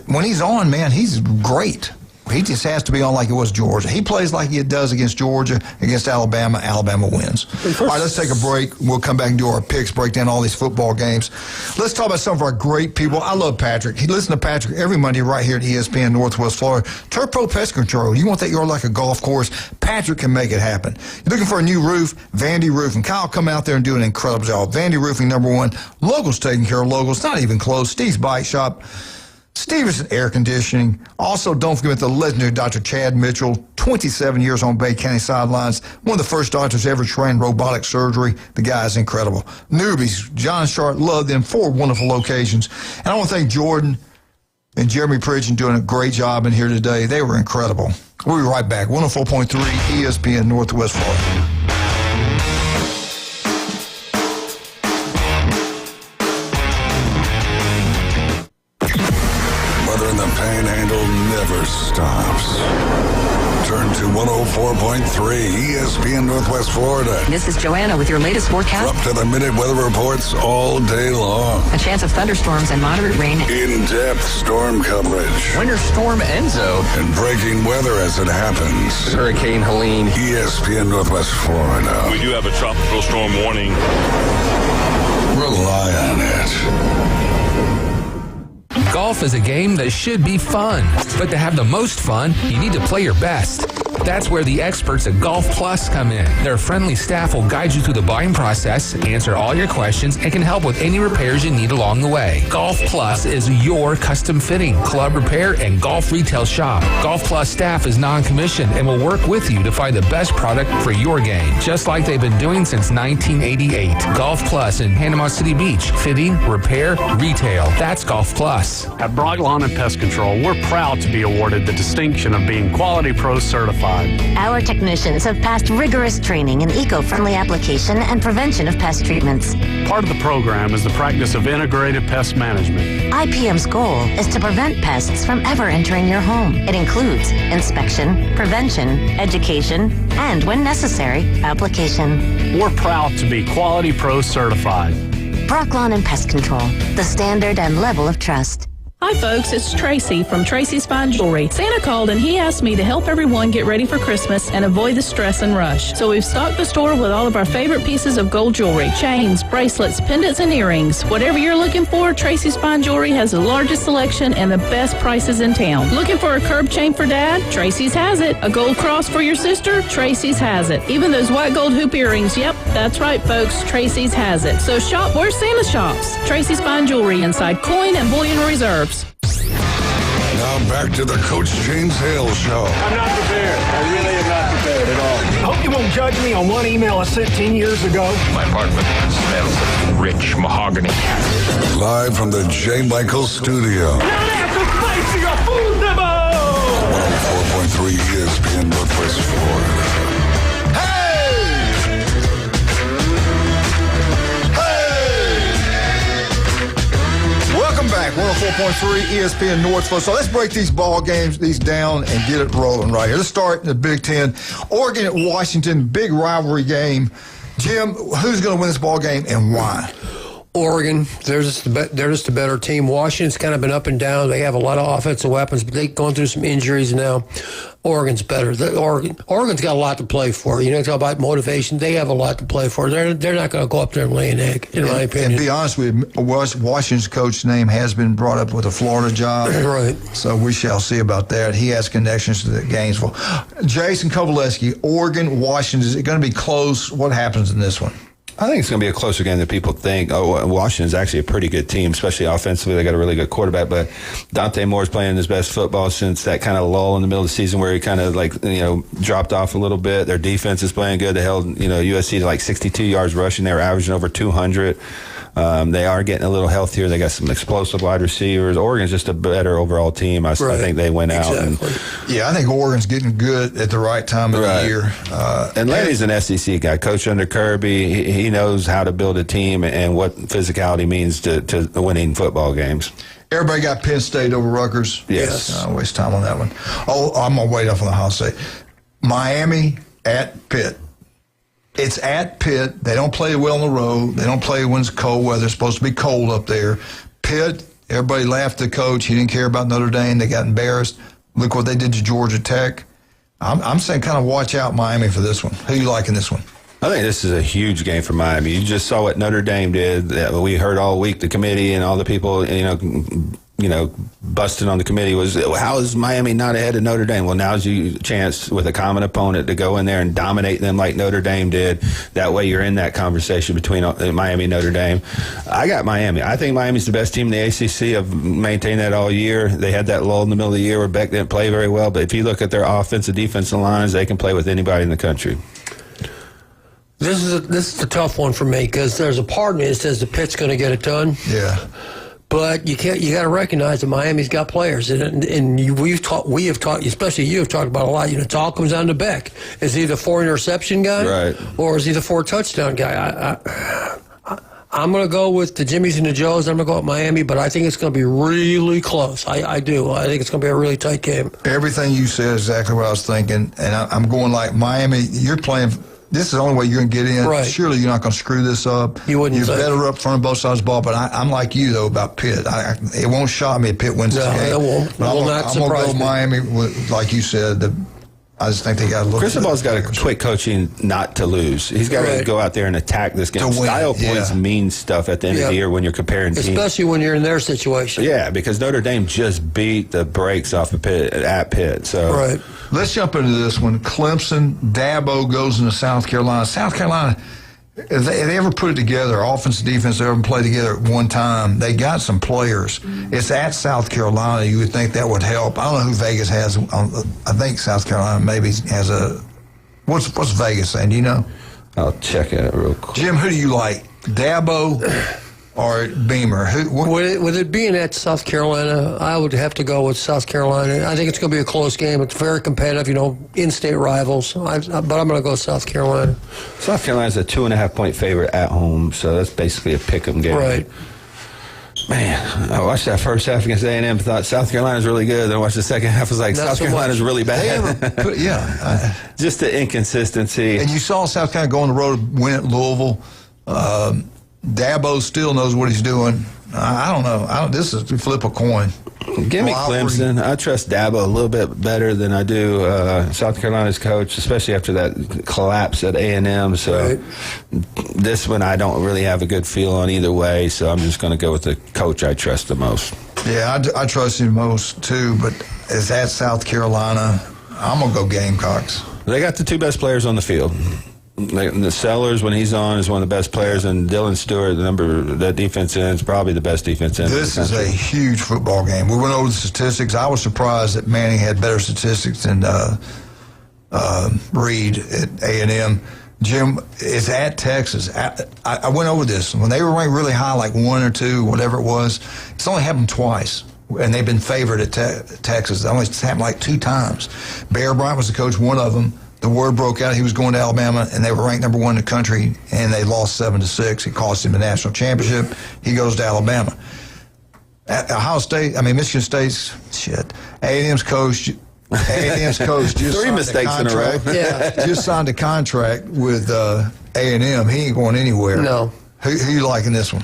When he's on, man, he's great. He just has to be on like it was Georgia. He plays like he does against Georgia, against Alabama. Alabama wins. All right, let's take a break. We'll come back and do our picks, break down all these football games. Let's talk about some of our great people. I love Patrick. He listens to Patrick every Monday right here at ESPN Northwest Florida. Turf Pro Pest Control. You want that yard like a golf course? Patrick can make it happen. You're looking for a new roof? Vandy Roofing. Kyle, come out there and do an incredible job. Vandy Roofing, #1. Locals taking care of locals. Not even close. Steve's Bike Shop. Stevenson Air Conditioning. Also, don't forget the legendary Dr. Chad Mitchell, 27 years on Bay County sidelines. One of the first doctors ever trained robotic surgery. The guy is incredible. Newbies, John Sharp, love them. 4 wonderful locations. And I want to thank Jordan and Jeremy Pridgeon doing a great job in here today. They were incredible. We'll be right back. 104.3 ESPN Northwest Florida. Panhandle never stops. Turn to 104.3 ESPN Northwest Florida. This is Joanna with your latest forecast. Up to the minute weather reports all day long. A chance of thunderstorms and moderate rain. In-depth storm coverage. Winter Storm Enzo. And breaking weather as it happens. Hurricane Helene. ESPN Northwest Florida. We do have a tropical storm warning. Rely on it. Golf is a game that should be fun, but to have the most fun, you need to play your best. That's where the experts at Golf Plus come in. Their friendly staff will guide you through the buying process, answer all your questions, and can help with any repairs you need along the way. Golf Plus is your custom fitting, club repair, and golf retail shop. Golf Plus staff is non-commissioned and will work with you to find the best product for your game, just like they've been doing since 1988. Golf Plus in Panama City Beach. Fitting, repair, retail. That's Golf Plus. At Brock Lawn and Pest Control, we're proud to be awarded the distinction of being Quality Pro certified. Our technicians have passed rigorous training in eco-friendly application and prevention of pest treatments. Part of the program is the practice of integrated pest management. IPM's goal is to prevent pests from ever entering your home. It includes inspection, prevention, education, and, when necessary, application. We're proud to be Quality Pro certified. Brock Lawn and Pest Control, the standard and level of trust. Hi folks, it's Tracy from Tracy's Fine Jewelry. Santa called and he asked me to help everyone get ready for Christmas and avoid the stress and rush. So we've stocked the store with all of our favorite pieces of gold jewelry, chains, bracelets, pendants, and earrings. Whatever you're looking for, Tracy's Fine Jewelry has the largest selection and the best prices in town. Looking for a curb chain for Dad? Tracy's has it. A gold cross for your sister? Tracy's has it. Even those white gold hoop earrings? Yep, that's right folks, Tracy's has it. So shop where Santa shops. Tracy's Fine Jewelry inside Coin and Bullion Reserves. Now back to the Coach James Hale Show. I'm not prepared. I really am not prepared at all. I hope you won't judge me on one email I sent 10 years ago. My apartment smells of rich mahogany. Live from the J. Michael Studio. Now that's a spicier food demo! 104.3 ESPN Northwest Florida. Welcome back, 104.3 ESPN Northwest. So let's break these ball games, these down, and get it rolling right here. Let's start in the Big Ten. Oregon at Washington, big rivalry game. Jim, who's going to win this ball game and why? Oregon, they're just a better team. Washington's kind of been up and down. They have a lot of offensive weapons, but they've gone through some injuries now. Oregon's better. Oregon's got a lot to play for. You know, talk about motivation. They have a lot to play for. They're not going to go up there and lay an egg, in my opinion. And be honest with you, Washington's coach's name has been brought up with a Florida job. Right. So we shall see about that. He has connections to the Gainesville. Jason Kovaleski, Oregon, Washington. Is it going to be close? What happens in this one? I think it's going to be a closer game than people think. Washington's actually a pretty good team, especially offensively. They got a really good quarterback, but Dante Moore's playing his best football since that kind of lull in the middle of the season where he kind of dropped off a little bit. Their defense is playing good. They held USC to like 62 yards rushing. They were averaging over 200. They are getting a little healthier. They got some explosive wide receivers. Oregon's just a better overall team. I think they went out. Yeah, I think Oregon's getting good at the right time of the year. And Lanny's an SEC guy, coach under Kirby. He knows how to build a team and what physicality means to winning football games. Everybody got Penn State over Rutgers. Yes. Waste time on that one. Oh, I'm going to wait up on the Ohio State. Miami at Pitt. It's at Pitt. They don't play well on the road. They don't play when it's cold weather. It's supposed to be cold up there. Pitt, everybody laughed at the coach. He didn't care about Notre Dame. They got embarrassed. Look what they did to Georgia Tech. I'm saying kind of watch out Miami for this one. Who you like in this one? I think this is a huge game for Miami. You just saw what Notre Dame did. We heard all week the committee and all the people, busting on the committee was, how is Miami not ahead of Notre Dame? Well, now's your chance with a common opponent to go in there and dominate them like Notre Dame did. That way you're in that conversation between Miami and Notre Dame. I got Miami. I think Miami's the best team in the ACC. I've maintained that all year. They had that lull in the middle of the year where Beck didn't play very well, but if you look at their offensive, defensive lines, they can play with anybody in the country. This is a tough one for me because there's a part of me that says the Pitt's going to get it done. Yeah. But you got to recognize that Miami's got players, and we have talked, especially you have talked about a lot. It all comes down to Beck. Is he the 4 interception guy, right, or is he the 4 touchdown guy? I'm going to go with the Jimmies and the Joes. I'm going to go with Miami, but I think it's going to be really close. I do. I think it's going to be a really tight game. Everything you said is exactly what I was thinking, and I'm going like Miami. You're playing. This is the only way you're going to get in. Right. Surely you're not going to screw this up. You wouldn't. You're think. better up front of both sides of the ball, but I'm like you, though, about Pitt. It won't shock me if Pitt wins this game. No, it won't. It will not surprise me. I'm going to go Miami, like you said. I just think they got to look. Cristobal's got to quit coaching not to lose. He's got to go out there and attack this game. Style points mean stuff at the end of the year when you're comparing teams. Especially when you're in their situation. Yeah, because Notre Dame just beat the brakes off of Pitt at Pitt. So right. Let's jump into this one. Clemson, Dabo goes into South Carolina. South Carolina, if they ever put it together, offense and defense, they ever play together at one time, they got some players. It's at South Carolina. You would think that would help. I don't know who Vegas has. I think South Carolina maybe has a – what's Vegas saying? Do you know? I'll check it real quick. Jim, who do you like, Dabo or Beamer? With it being at South Carolina, I would have to go with South Carolina. I think it's going to be a close game. It's very competitive, in-state rivals. But I'm going to go South Carolina. South Carolina's a 2.5-point favorite at home, so that's basically a pick-em game. Right. Man, I watched that first half against A&M and thought South Carolina's really good. Then I watched the second half, I was like, South Carolina's really bad. Just the inconsistency. And you saw South Carolina go on the road, win at Louisville. Dabo still knows what he's doing. I don't know. This is flip a coin. Give me Clemson. I trust Dabo a little bit better than I do South Carolina's coach, especially after that collapse at A&M. So this one I don't really have a good feel on either way, so I'm just going to go with the coach I trust the most. Yeah, I trust him most too, but it's at South Carolina. I'm going to go Gamecocks. They got the 2 best players on the field. The Sellers, when he's on, is one of the best players, and Dylan Stewart, that defense end, is probably the best defense end. This is a huge football game. We went over the statistics. I was surprised that Manning had better statistics than Reed at A&M. Jim, it's at Texas. I went over this. When they were ranked really high, like 1 or 2, whatever it was, it's only happened twice. And they've been favored at Texas. It only happened like 2 times. Bear Bryant was the coach, one of them. The word broke out he was going to Alabama, and they were ranked number 1 in the country, and they lost 7-6. It cost him the national championship. He goes to Alabama. At Ohio State, Michigan State's A&M's coach just 3 mistakes in a row. Just signed a contract with A&M. He ain't going anywhere. No. Who you like in this one?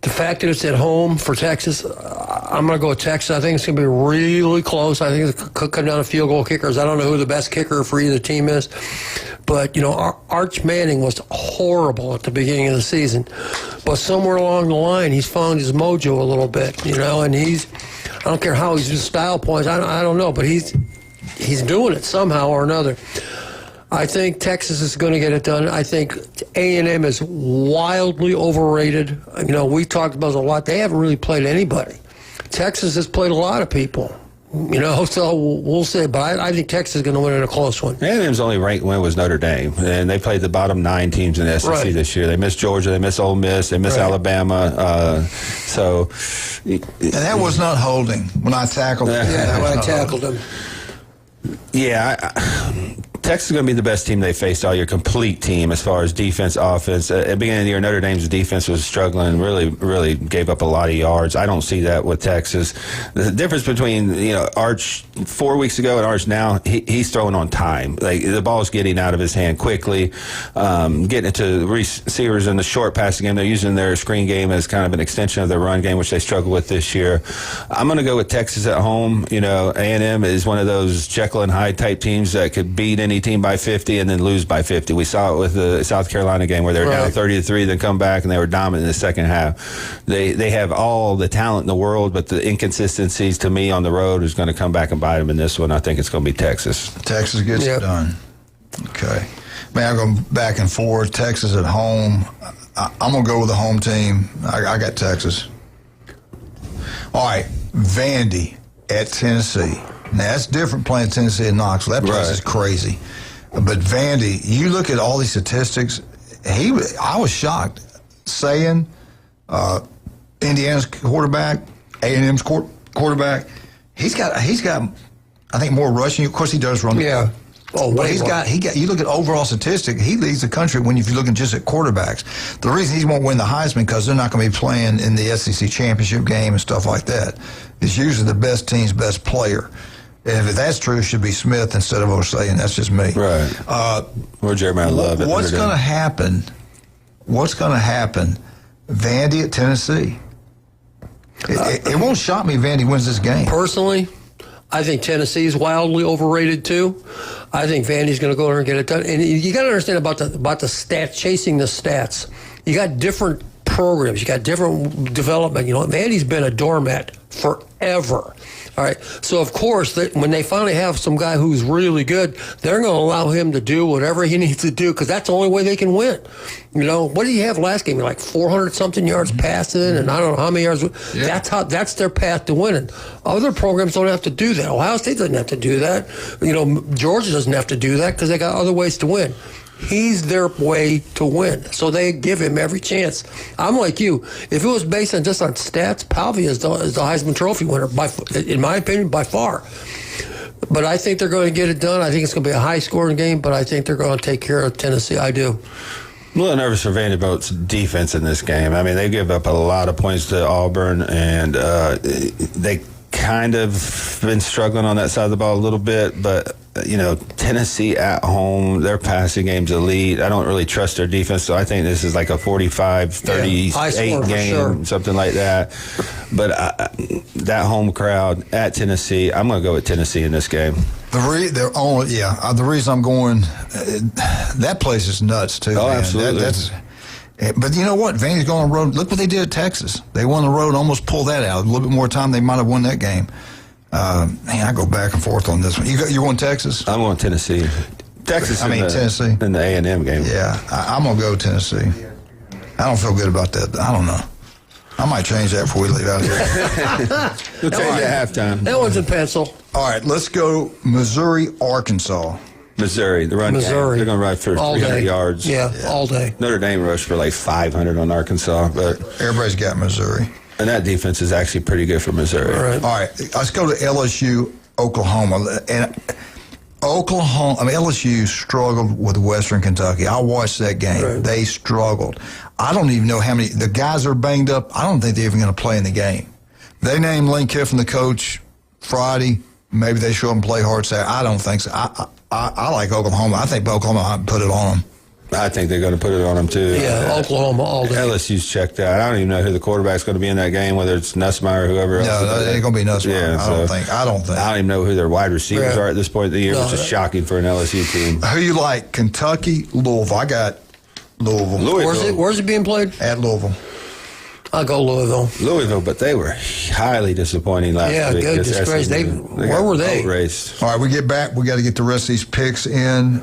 The fact that it's at home for Texas, I'm going to go with Texas. I think it's going to be really close. I think it could come down to field goal kickers. I don't know who the best kicker for either team is. But, Arch Manning was horrible at the beginning of the season. But somewhere along the line, he's found his mojo a little bit, and I don't care how he's just style points. I don't know, but he's doing it somehow or another. I think Texas is going to get it done. I think A&M is wildly overrated. We talked about it a lot. They haven't really played anybody. Texas has played a lot of people. So we'll see. But I think Texas is going to win in a close one. A&M's only ranked win was Notre Dame, and they played the bottom 9 teams in the SEC this year. They missed Georgia, they missed Ole Miss, they missed Alabama. And that was not holding when I tackled him. When I tackled him. Yeah, Texas is going to be the best team they faced all year, complete team as far as defense, offense. At the beginning of the year, Notre Dame's defense was struggling, really gave up a lot of yards. I don't see that with Texas. The difference between, Arch 4 weeks ago and Arch now, he's throwing on time. Like, the ball's getting out of his hand quickly, getting it to receivers in the short passing game. They're using their screen game as kind of an extension of their run game, which they struggle with this year. I'm going to go with Texas at home. A&M is one of those Jekyll and Hyde type teams that could beat any team by 50 and then lose by 50. We saw it with the South Carolina game where they were down 30-3, then come back and they were dominant in the second half. They have all the talent in the world, but the inconsistencies to me on the road is going to come back and bite them in this one. I think it's going to be Texas. Texas gets it done. Okay. Man, I'm going back and forth. Texas at home. I'm going to go with the home team. I got Texas. All right. Vandy at Tennessee. Now, that's different playing Tennessee and Knoxville. That place is crazy. But Vandy, you look at all these statistics, I was shocked. Saying, Indiana's quarterback, A&M's quarterback, he's got I think more rushing. Of course, he does run. Yeah. But he's got. You look at overall statistic. He leads the country if you're looking just at quarterbacks. The reason he won't win the Heisman because they're not going to be playing in the SEC championship game and stuff like that. It's usually the best team's best player. And if that's true, it should be Smith instead of Osei, and that's just me. Right. Or Jeremiah Love. What's going to happen? What's going to happen? Vandy at Tennessee. It won't shock me if Vandy wins this game. Personally, I think Tennessee's wildly overrated too. I think Vandy's going to go there and get it done. And you got to understand about the stats, chasing the stats. You got different programs. You got different development. Vandy's been a doormat forever. All right. So, of course, when they finally have some guy who's really good, they're going to allow him to do whatever he needs to do because that's the only way they can win. What did he have last game? Like 400-something yards passing and I don't know how many yards. Yeah. That's their path to winning. Other programs don't have to do that. Ohio State doesn't have to do that. Georgia doesn't have to do that because they got other ways to win. He's their way to win. So they give him every chance. I'm like you. If it was based on just on stats, Palvia is the Heisman Trophy winner, in my opinion, by far. But I think they're going to get it done. I think it's going to be a high-scoring game, but I think they're going to take care of Tennessee. I do. I'm a little nervous for Vanderbilt's defense in this game. I mean, they give up a lot of points to Auburn, and they kind of been struggling on that side of the ball a little bit, but Tennessee at home, their passing game's elite. I don't really trust their defense, so I think this is like a 45-38 game, something like that. But that home crowd at Tennessee, I'm going to go with Tennessee in this game. The reason I'm going, that place is nuts too. Oh, man. absolutely. But you know what? Vandy's going on the road. Look what they did at Texas. They won the road, almost pulled that out. A little bit more time, they might have won that game. I go back and forth on this one. You going Texas? I'm going Tennessee. Tennessee. In the A&M game. Yeah, I'm going to go Tennessee. I don't feel good about that. I don't know. I might change that before we leave out here. We'll change it at halftime. That one's in pencil. All right, let's go Missouri, Arkansas. Missouri, the run game. They're going to ride for 300 yards. Yeah, all day. Notre Dame rushed for like 500 on Arkansas. But everybody's got Missouri. And that defense is actually pretty good for Missouri. All right, let's go to LSU, Oklahoma. And LSU struggled with Western Kentucky. I watched that game. Right. They struggled. I don't even know how many. The guys are banged up. I don't think they're even going to play in the game. They named Lane Kiffin the coach Friday. Maybe they show them play hard Saturday. I don't think so. I like Oklahoma. I think Oklahoma put it on them. I think they're going to put it on them, too. Yeah, Oklahoma all day. LSU's checked out. I don't even know who the quarterback's going to be in that game, whether it's Nussmeier or whoever else. No, it ain't going to be Nussmeier. Yeah, I don't think. I don't even know who their wide receivers are at this point of the year, which is shocking for an LSU team. Who you like? Kentucky, Louisville. I got Louisville. Where's it being played? At Louisville. I'll go Louisville, but they were highly disappointing last week. Yeah, good disgrace. Where were they? Outraced. All right, we get back. We got to get the rest of these picks in.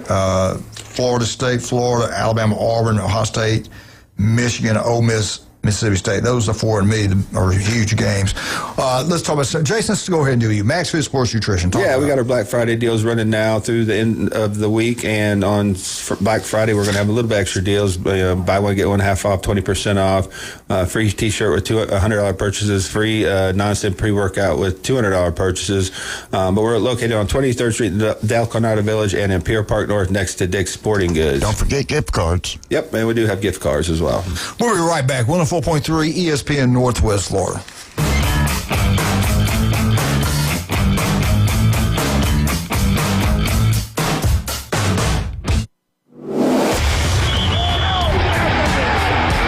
Florida State, Florida, Alabama, Auburn, Ohio State, Michigan, Ole Miss, Mississippi State. Those are four, and me, are huge games. Let's talk about Jason. Let's go ahead and do you. Max Food Sports Nutrition. We got our Black Friday deals running now through the end of the week, and on Black Friday we're going to have a little bit extra deals. Buy one, get one half off, 20% off, free T-shirt with $100 purchases, free non-stick pre-workout with $200 purchases. But we're located on 23rd Street, Del Coronado Village, and in Pier Park North next to Dick's Sporting Goods. Don't forget gift cards. Yep, and we do have gift cards as well. We'll be right back. 104.3 ESPN Northwest Florida.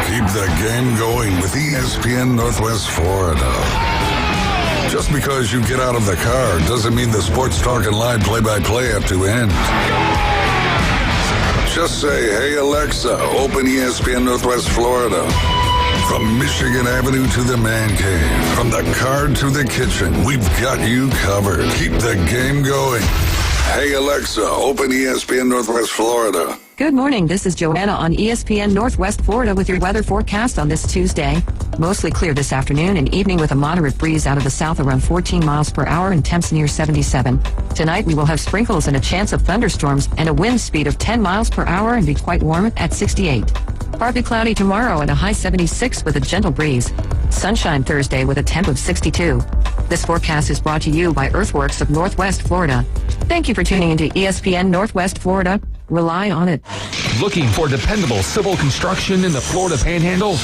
Keep the game going with ESPN Northwest Florida. Just because you get out of the car doesn't mean the Sports Talk and Live play-by-play have to end. Just say, hey, Alexa, open ESPN Northwest Florida. From Michigan Avenue to the man cave, from the car to the kitchen, we've got you covered. Keep the game going. Hey, Alexa, open ESPN Northwest Florida. Good morning. This is Joanna on ESPN Northwest Florida with your weather forecast on this Tuesday. Mostly clear this afternoon and evening with a moderate breeze out of the south around 14 miles per hour and temps near 77. Tonight we will have sprinkles and a chance of thunderstorms and a wind speed of 10 miles per hour and be quite warm at 68. Partly cloudy tomorrow and a high 76 with a gentle breeze. Sunshine Thursday with a temp of 62. This forecast is brought to you by Earthworks of Northwest Florida. Thank you for tuning into ESPN Northwest Florida. Rely on it. Looking for dependable civil construction in the Florida Panhandle?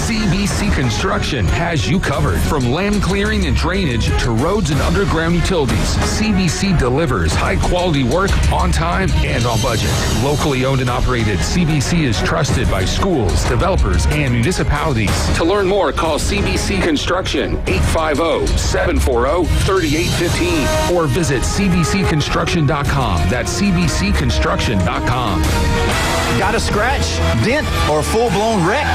CBC Construction has you covered. From land clearing and drainage to roads and underground utilities, CBC delivers high-quality work on time and on budget. Locally owned and operated, CBC is trusted by schools, developers, and municipalities. To learn more, call CBC Construction, 850-740-3815, or visit cbcconstruction.com. That's cbcconstruction.com. Got a scratch, dent, or full-blown wreck?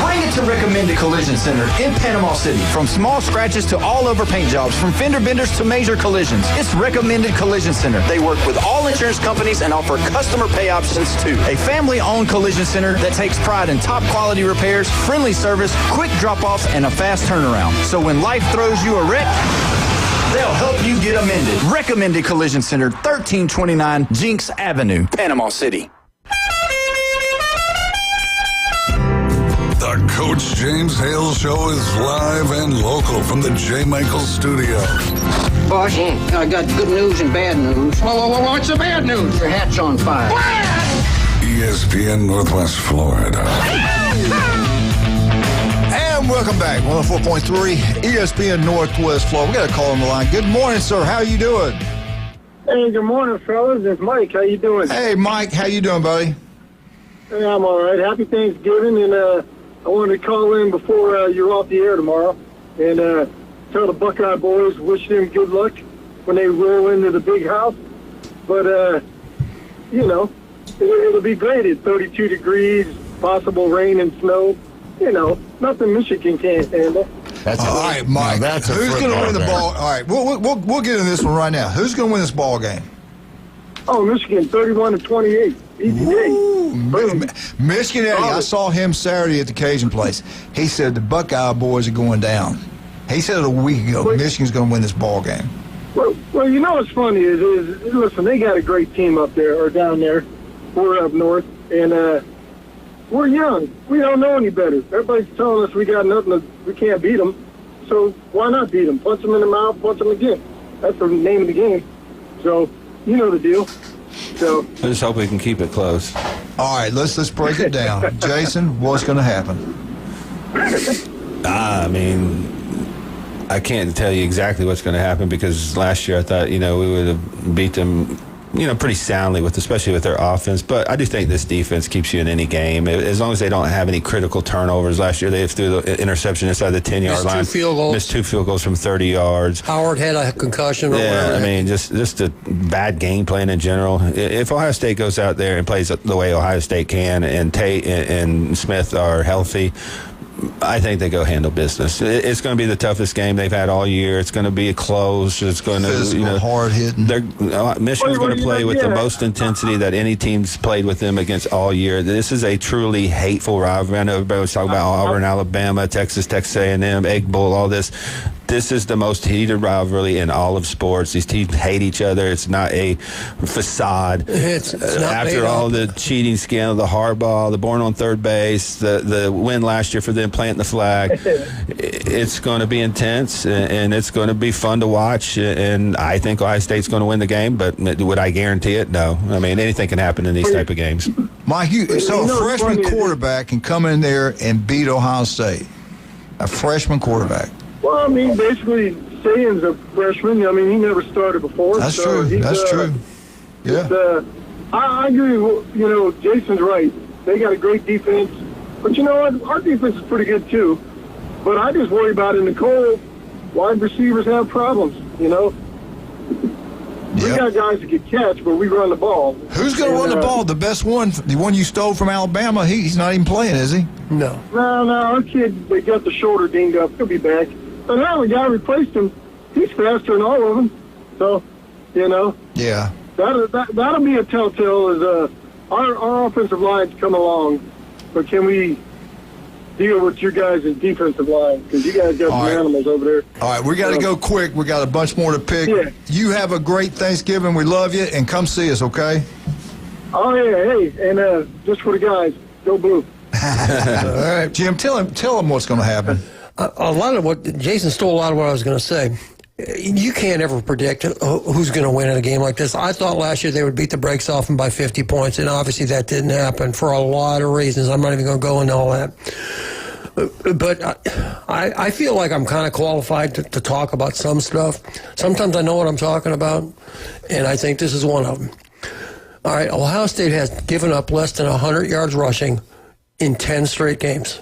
Bring it to Recommended Collision Center in Panama City. From small scratches to all over paint jobs, from fender benders to major collisions, it's Recommended Collision Center. They work with all insurance companies and offer customer pay options too. A family-owned collision center that takes pride in top quality repairs, friendly service, quick drop-offs, and a fast turnaround. So when life throws you a wreck, they'll help you get amended. Recommended Collision Center, 1329 Jinx Avenue, Panama City. The Coach James Hale Show is live and local from the J. Michaels Studio. Boss, I got good news and bad news. What's the bad news? Your hat's on fire. ESPN Northwest Florida. And welcome back. 104.3 ESPN Northwest Florida. We got a call on the line. Good morning, sir. How you doing? Hey, good morning, fellas. It's Mike. How you doing? Hey, Mike. How you doing, buddy? Hey, I'm all right. Happy Thanksgiving, and I wanted to call in before you're off the air tomorrow and tell the Buckeye boys, wish them good luck when they roll into the big house. But, it'll be great at 32 degrees, possible rain and snow. Nothing Michigan can't handle. All right, Mike. Who's going to win the ball? All right, we'll get into this one right now. Who's going to win this ball game? Oh, Michigan, 31-28. Easy day. Michigan Eddie, I saw him Saturday at the Cajun place. He said the Buckeye boys are going down. He said it a week ago. Michigan's going to win this ball game. Well, what's funny is listen, they got a great team up there or down there. We're up north, and we're young. We don't know any better. Everybody's telling us we got nothing. We can't beat them. So why not beat them? Punch them in the mouth, punch them again. That's the name of the game. So you know the deal. So I just hope we can keep it close. All right, let's break it down. Jason, what's going to happen? I mean, I can't tell you exactly what's going to happen because last year I thought, we would have beat them, pretty soundly especially with their offense. But I do think this defense keeps you in any game. As long as they don't have any critical turnovers. Last year they threw the interception inside the 10-yard line. Missed 2 field goals from 30 yards. Howard had a concussion. Yeah, I mean, just a bad game plan in general. If Ohio State goes out there and plays the way Ohio State can and Tate and Smith are healthy, I think they go handle business. It's going to be the toughest game they've had all year. It's going to be close. It's going to, physical, hard hitting. Michigan's going to play with the most intensity that any team's played with them against all year. This is a truly hateful rivalry. I know everybody was talking about Auburn, Alabama, Texas A&M, Egg Bowl, all this. This is the most heated rivalry in all of sports. These teams hate each other. It's not a facade. It's not after all the cheating scandal, the hardball, the born on third base, the win last year for them planting the flag, it's going to be intense and it's going to be fun to watch. And I think Ohio State's going to win the game, but would I guarantee it? No. I mean, anything can happen in these type of games. Mike, so a freshman quarterback can come in there and beat Ohio State. A freshman quarterback. Well, I mean, basically, Sayan's a freshman. I mean, he never started before. That's true. That's true. Yeah. I agree. Jason's right. They got a great defense. But you know what? Our defense is pretty good, too. But I just worry about in the cold, wide receivers have problems, We got guys that can catch, but we run the ball. Who's going to run the ball? The best one, the one you stole from Alabama, he's not even playing, is he? No. No, our kid, they got the shoulder dinged up. He'll be back. But now the guy replaced him. He's faster than all of them. So, Yeah. That'll be a telltale as our offensive line's come along. But can we deal with your guys' defensive line? Because you guys got some animals over there. All right, we got to go quick. We got a bunch more to pick. Yeah. You have a great Thanksgiving. We love you, and come see us, okay? Oh, yeah, hey, and just for the guys, go blue. All right, Jim, tell him what's going to happen. A lot of what Jason stole a lot of what I was going to say. You can't ever predict who's going to win in a game like this. I thought last year they would beat the brakes off them by 50 points, and obviously that didn't happen for a lot of reasons. I'm not even going to go into all that. But I feel like I'm kind of qualified to talk about some stuff. Sometimes I know what I'm talking about, and I think this is one of them. All right, Ohio State has given up less than 100 yards rushing in 10 straight games.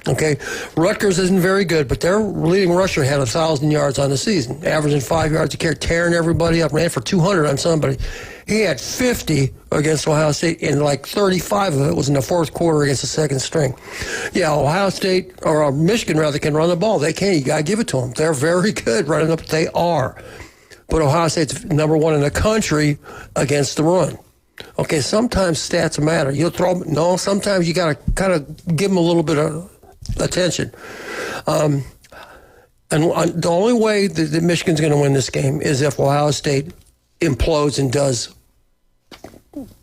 Okay, Rutgers isn't very good, but their leading rusher had 1,000 yards on the season, averaging 5 yards a carry, tearing everybody up, ran for 200 on somebody. He had 50 against Ohio State, and like 35 of it was in the fourth quarter against the second string. Yeah, Ohio State, or Michigan rather, can run the ball. They can. You got to give it to them. They're very good running up. They are. But Ohio State's number one in the country against the run. Okay, sometimes stats matter. You'll throw them. No, sometimes you got to kind of give them a little bit of attention. And the only way that Michigan's going to win this game is if Ohio State implodes and does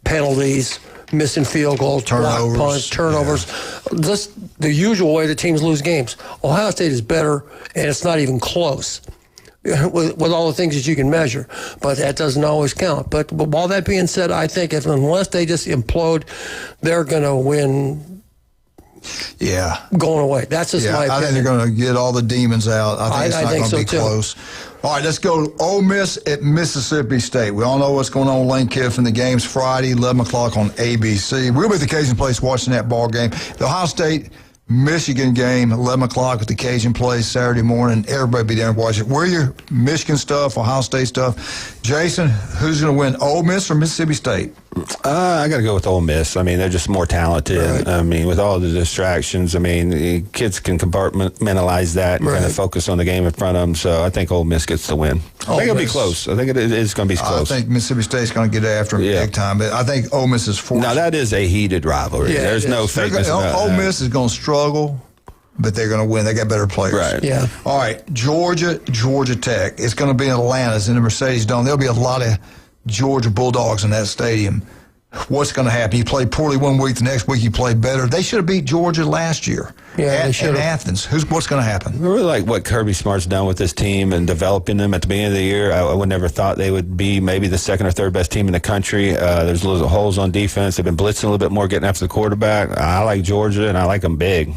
penalties, missing field goals, block punts, turnovers. Yeah. The usual way the teams lose games. Ohio State is better, and it's not even close with all the things that you can measure. But that doesn't always count. But all that being said, I think unless they just implode, they're going to win. Yeah. Going away. That's just my opinion. I think they're going to get all the demons out. I think it's not going to be close. All right, let's go Ole Miss at Mississippi State. We all know what's going on with Lane Kiffin. The game's Friday, 11 o'clock on ABC. We'll be at the Cajun Place watching that ball game. The Ohio State-Michigan game, 11 o'clock at the Cajun Place Saturday morning. Everybody be there and watch it. Wear your Michigan stuff, Ohio State stuff. Jason, who's going to win, Ole Miss or Mississippi State? I got to go with Ole Miss. I mean, they're just more talented. Right. I mean, with all the distractions, I mean, kids can compartmentalize that and kind of focus on the game in front of them. So I think Ole Miss gets the win. I think it'll be close. I think it is going to be close. I think Mississippi State's going to get after them big time. But I think Ole Miss is forced. Now, that is a heated rivalry. Yeah, there's no fakeness about Ole Miss is going to struggle, but they're going to win. They got better players. Right. Yeah. All right, Georgia Tech. It's going to be in Atlanta. It's in the Mercedes Dome. There'll be a lot of Georgia Bulldogs in that stadium. What's going to happen? You play poorly one week, the next week you play better. They should have beat Georgia last year at Athens. What's going to happen? I really like what Kirby Smart's done with this team and developing them at the beginning of the year. I would never thought they would be maybe the second or third best team in the country. There's little holes on defense. They've been blitzing a little bit more, getting after the quarterback. I like Georgia, and I like them big.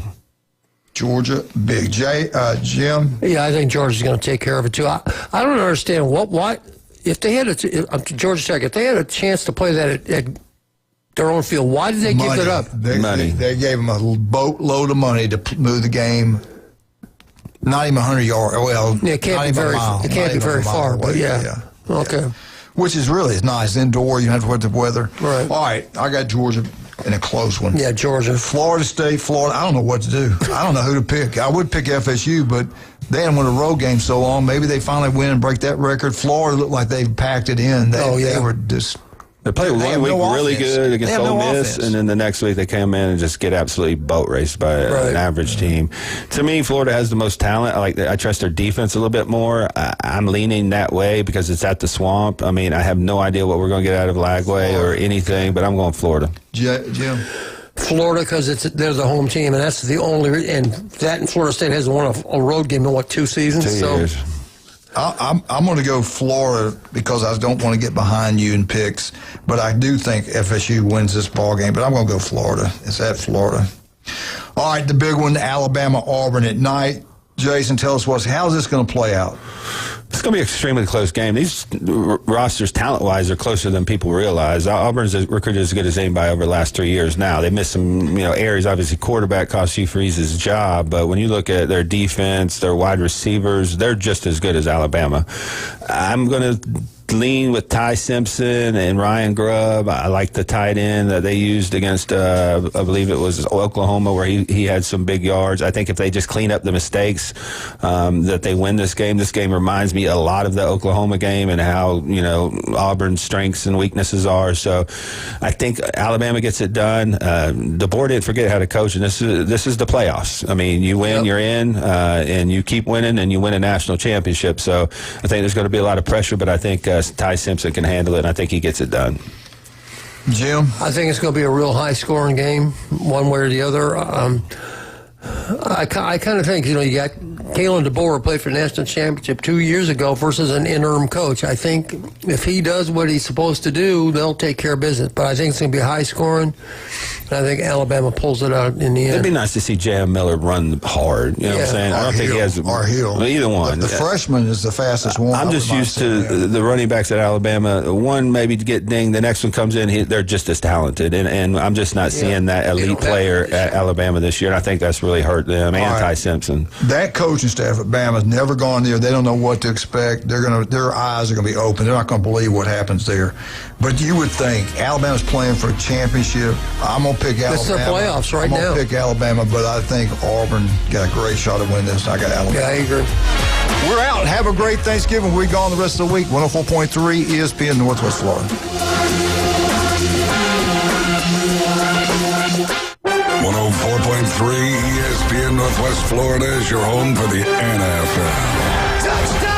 Georgia, big. Jim? Yeah, I think Georgia's going to take care of it, too. I don't understand why. If they had Georgia Tech, if they had a chance to play that at their own field, why did they give it up? They gave them a boatload of money to move the game. Not even 100 yards. Well, it can't be very far. But yeah. Okay. Which is really nice. Indoor, you don't have to worry about the weather. Right. All right, I got Georgia. in a close one. Yeah, Georgia. Florida State, Florida. I don't know what to do. I don't know who to pick. I would pick FSU, but they haven't won a road game so long. Maybe they finally win and break that record. Florida looked like they packed it in. They were just... They played one week really good against Ole Miss, and then the next week they come in and just get absolutely boat raced by an average team. To me, Florida has the most talent. I trust their defense a little bit more. I'm leaning that way because it's at the Swamp. I mean, I have no idea what we're going to get out of Lagway or anything, but I'm going Florida. Jim? Florida, because they're the home team, and that's the only. And that and Florida State hasn't won a road game in 2 seasons? 2 years. I'm going to go Florida because I don't want to get behind you in picks, but I do think FSU wins this ball game. But I'm going to go Florida. It's at Florida. All right, the big one, Alabama-Auburn at night. Jason, tell us how's this going to play out? It's going to be an extremely close game. These rosters, talent-wise, are closer than people realize. Auburn's recruited as good as anybody over the last 3 years now. They missed some, areas. Obviously, quarterback cost Hugh Freeze's job, but when you look at their defense, their wide receivers, they're just as good as Alabama. I'm going to lean with Ty Simpson and Ryan Grubb. I like the tight end that they used against, I believe it was Oklahoma, where he had some big yards. I think if they just clean up the mistakes, that they win this game. This game reminds me a lot of the Oklahoma game and how, Auburn's strengths and weaknesses are. So I think Alabama gets it done. DeBoer didn't forget how to coach, and this is the playoffs. I mean, you win, you're in, and you keep winning, and you win a national championship. So I think there's going to be a lot of pressure, but I think Ty Simpson can handle it, and I think he gets it done. Jim? I think it's going to be a real high-scoring game, one way or the other. I kind of think, you got Kalen DeBoer played for the national championship 2 years ago versus an interim coach. I think if he does what he's supposed to do, they'll take care of business. But I think it's going to be high-scoring, and I think Alabama pulls it out in the end. It'd be nice to see J.M. Miller run hard. You know what I'm saying? I don't think he has... Or Hale. Either one. The freshman is the fastest one. I'm just used to the running backs at Alabama. One maybe to get dinged, the next one comes in, they're just as talented. And I'm just not seeing that elite player at Alabama this year, and I think that's really hurt them and Ty Simpson. That coaching staff at Bama's never gone there. They don't know what to expect. Their eyes are going to be open. They're not going to believe what happens there. But you would think Alabama's playing for a championship. I'm going to pick Alabama. It's the playoffs right now. I'm going to pick Alabama, but I think Auburn got a great shot at winning this. I got Alabama. Yeah, I agree. We're out. Have a great Thanksgiving week on the rest of the week. 104.3 ESPN Northwest Florida. 104.3 ESPN Northwest Florida is your home for the NFL. Touchdown!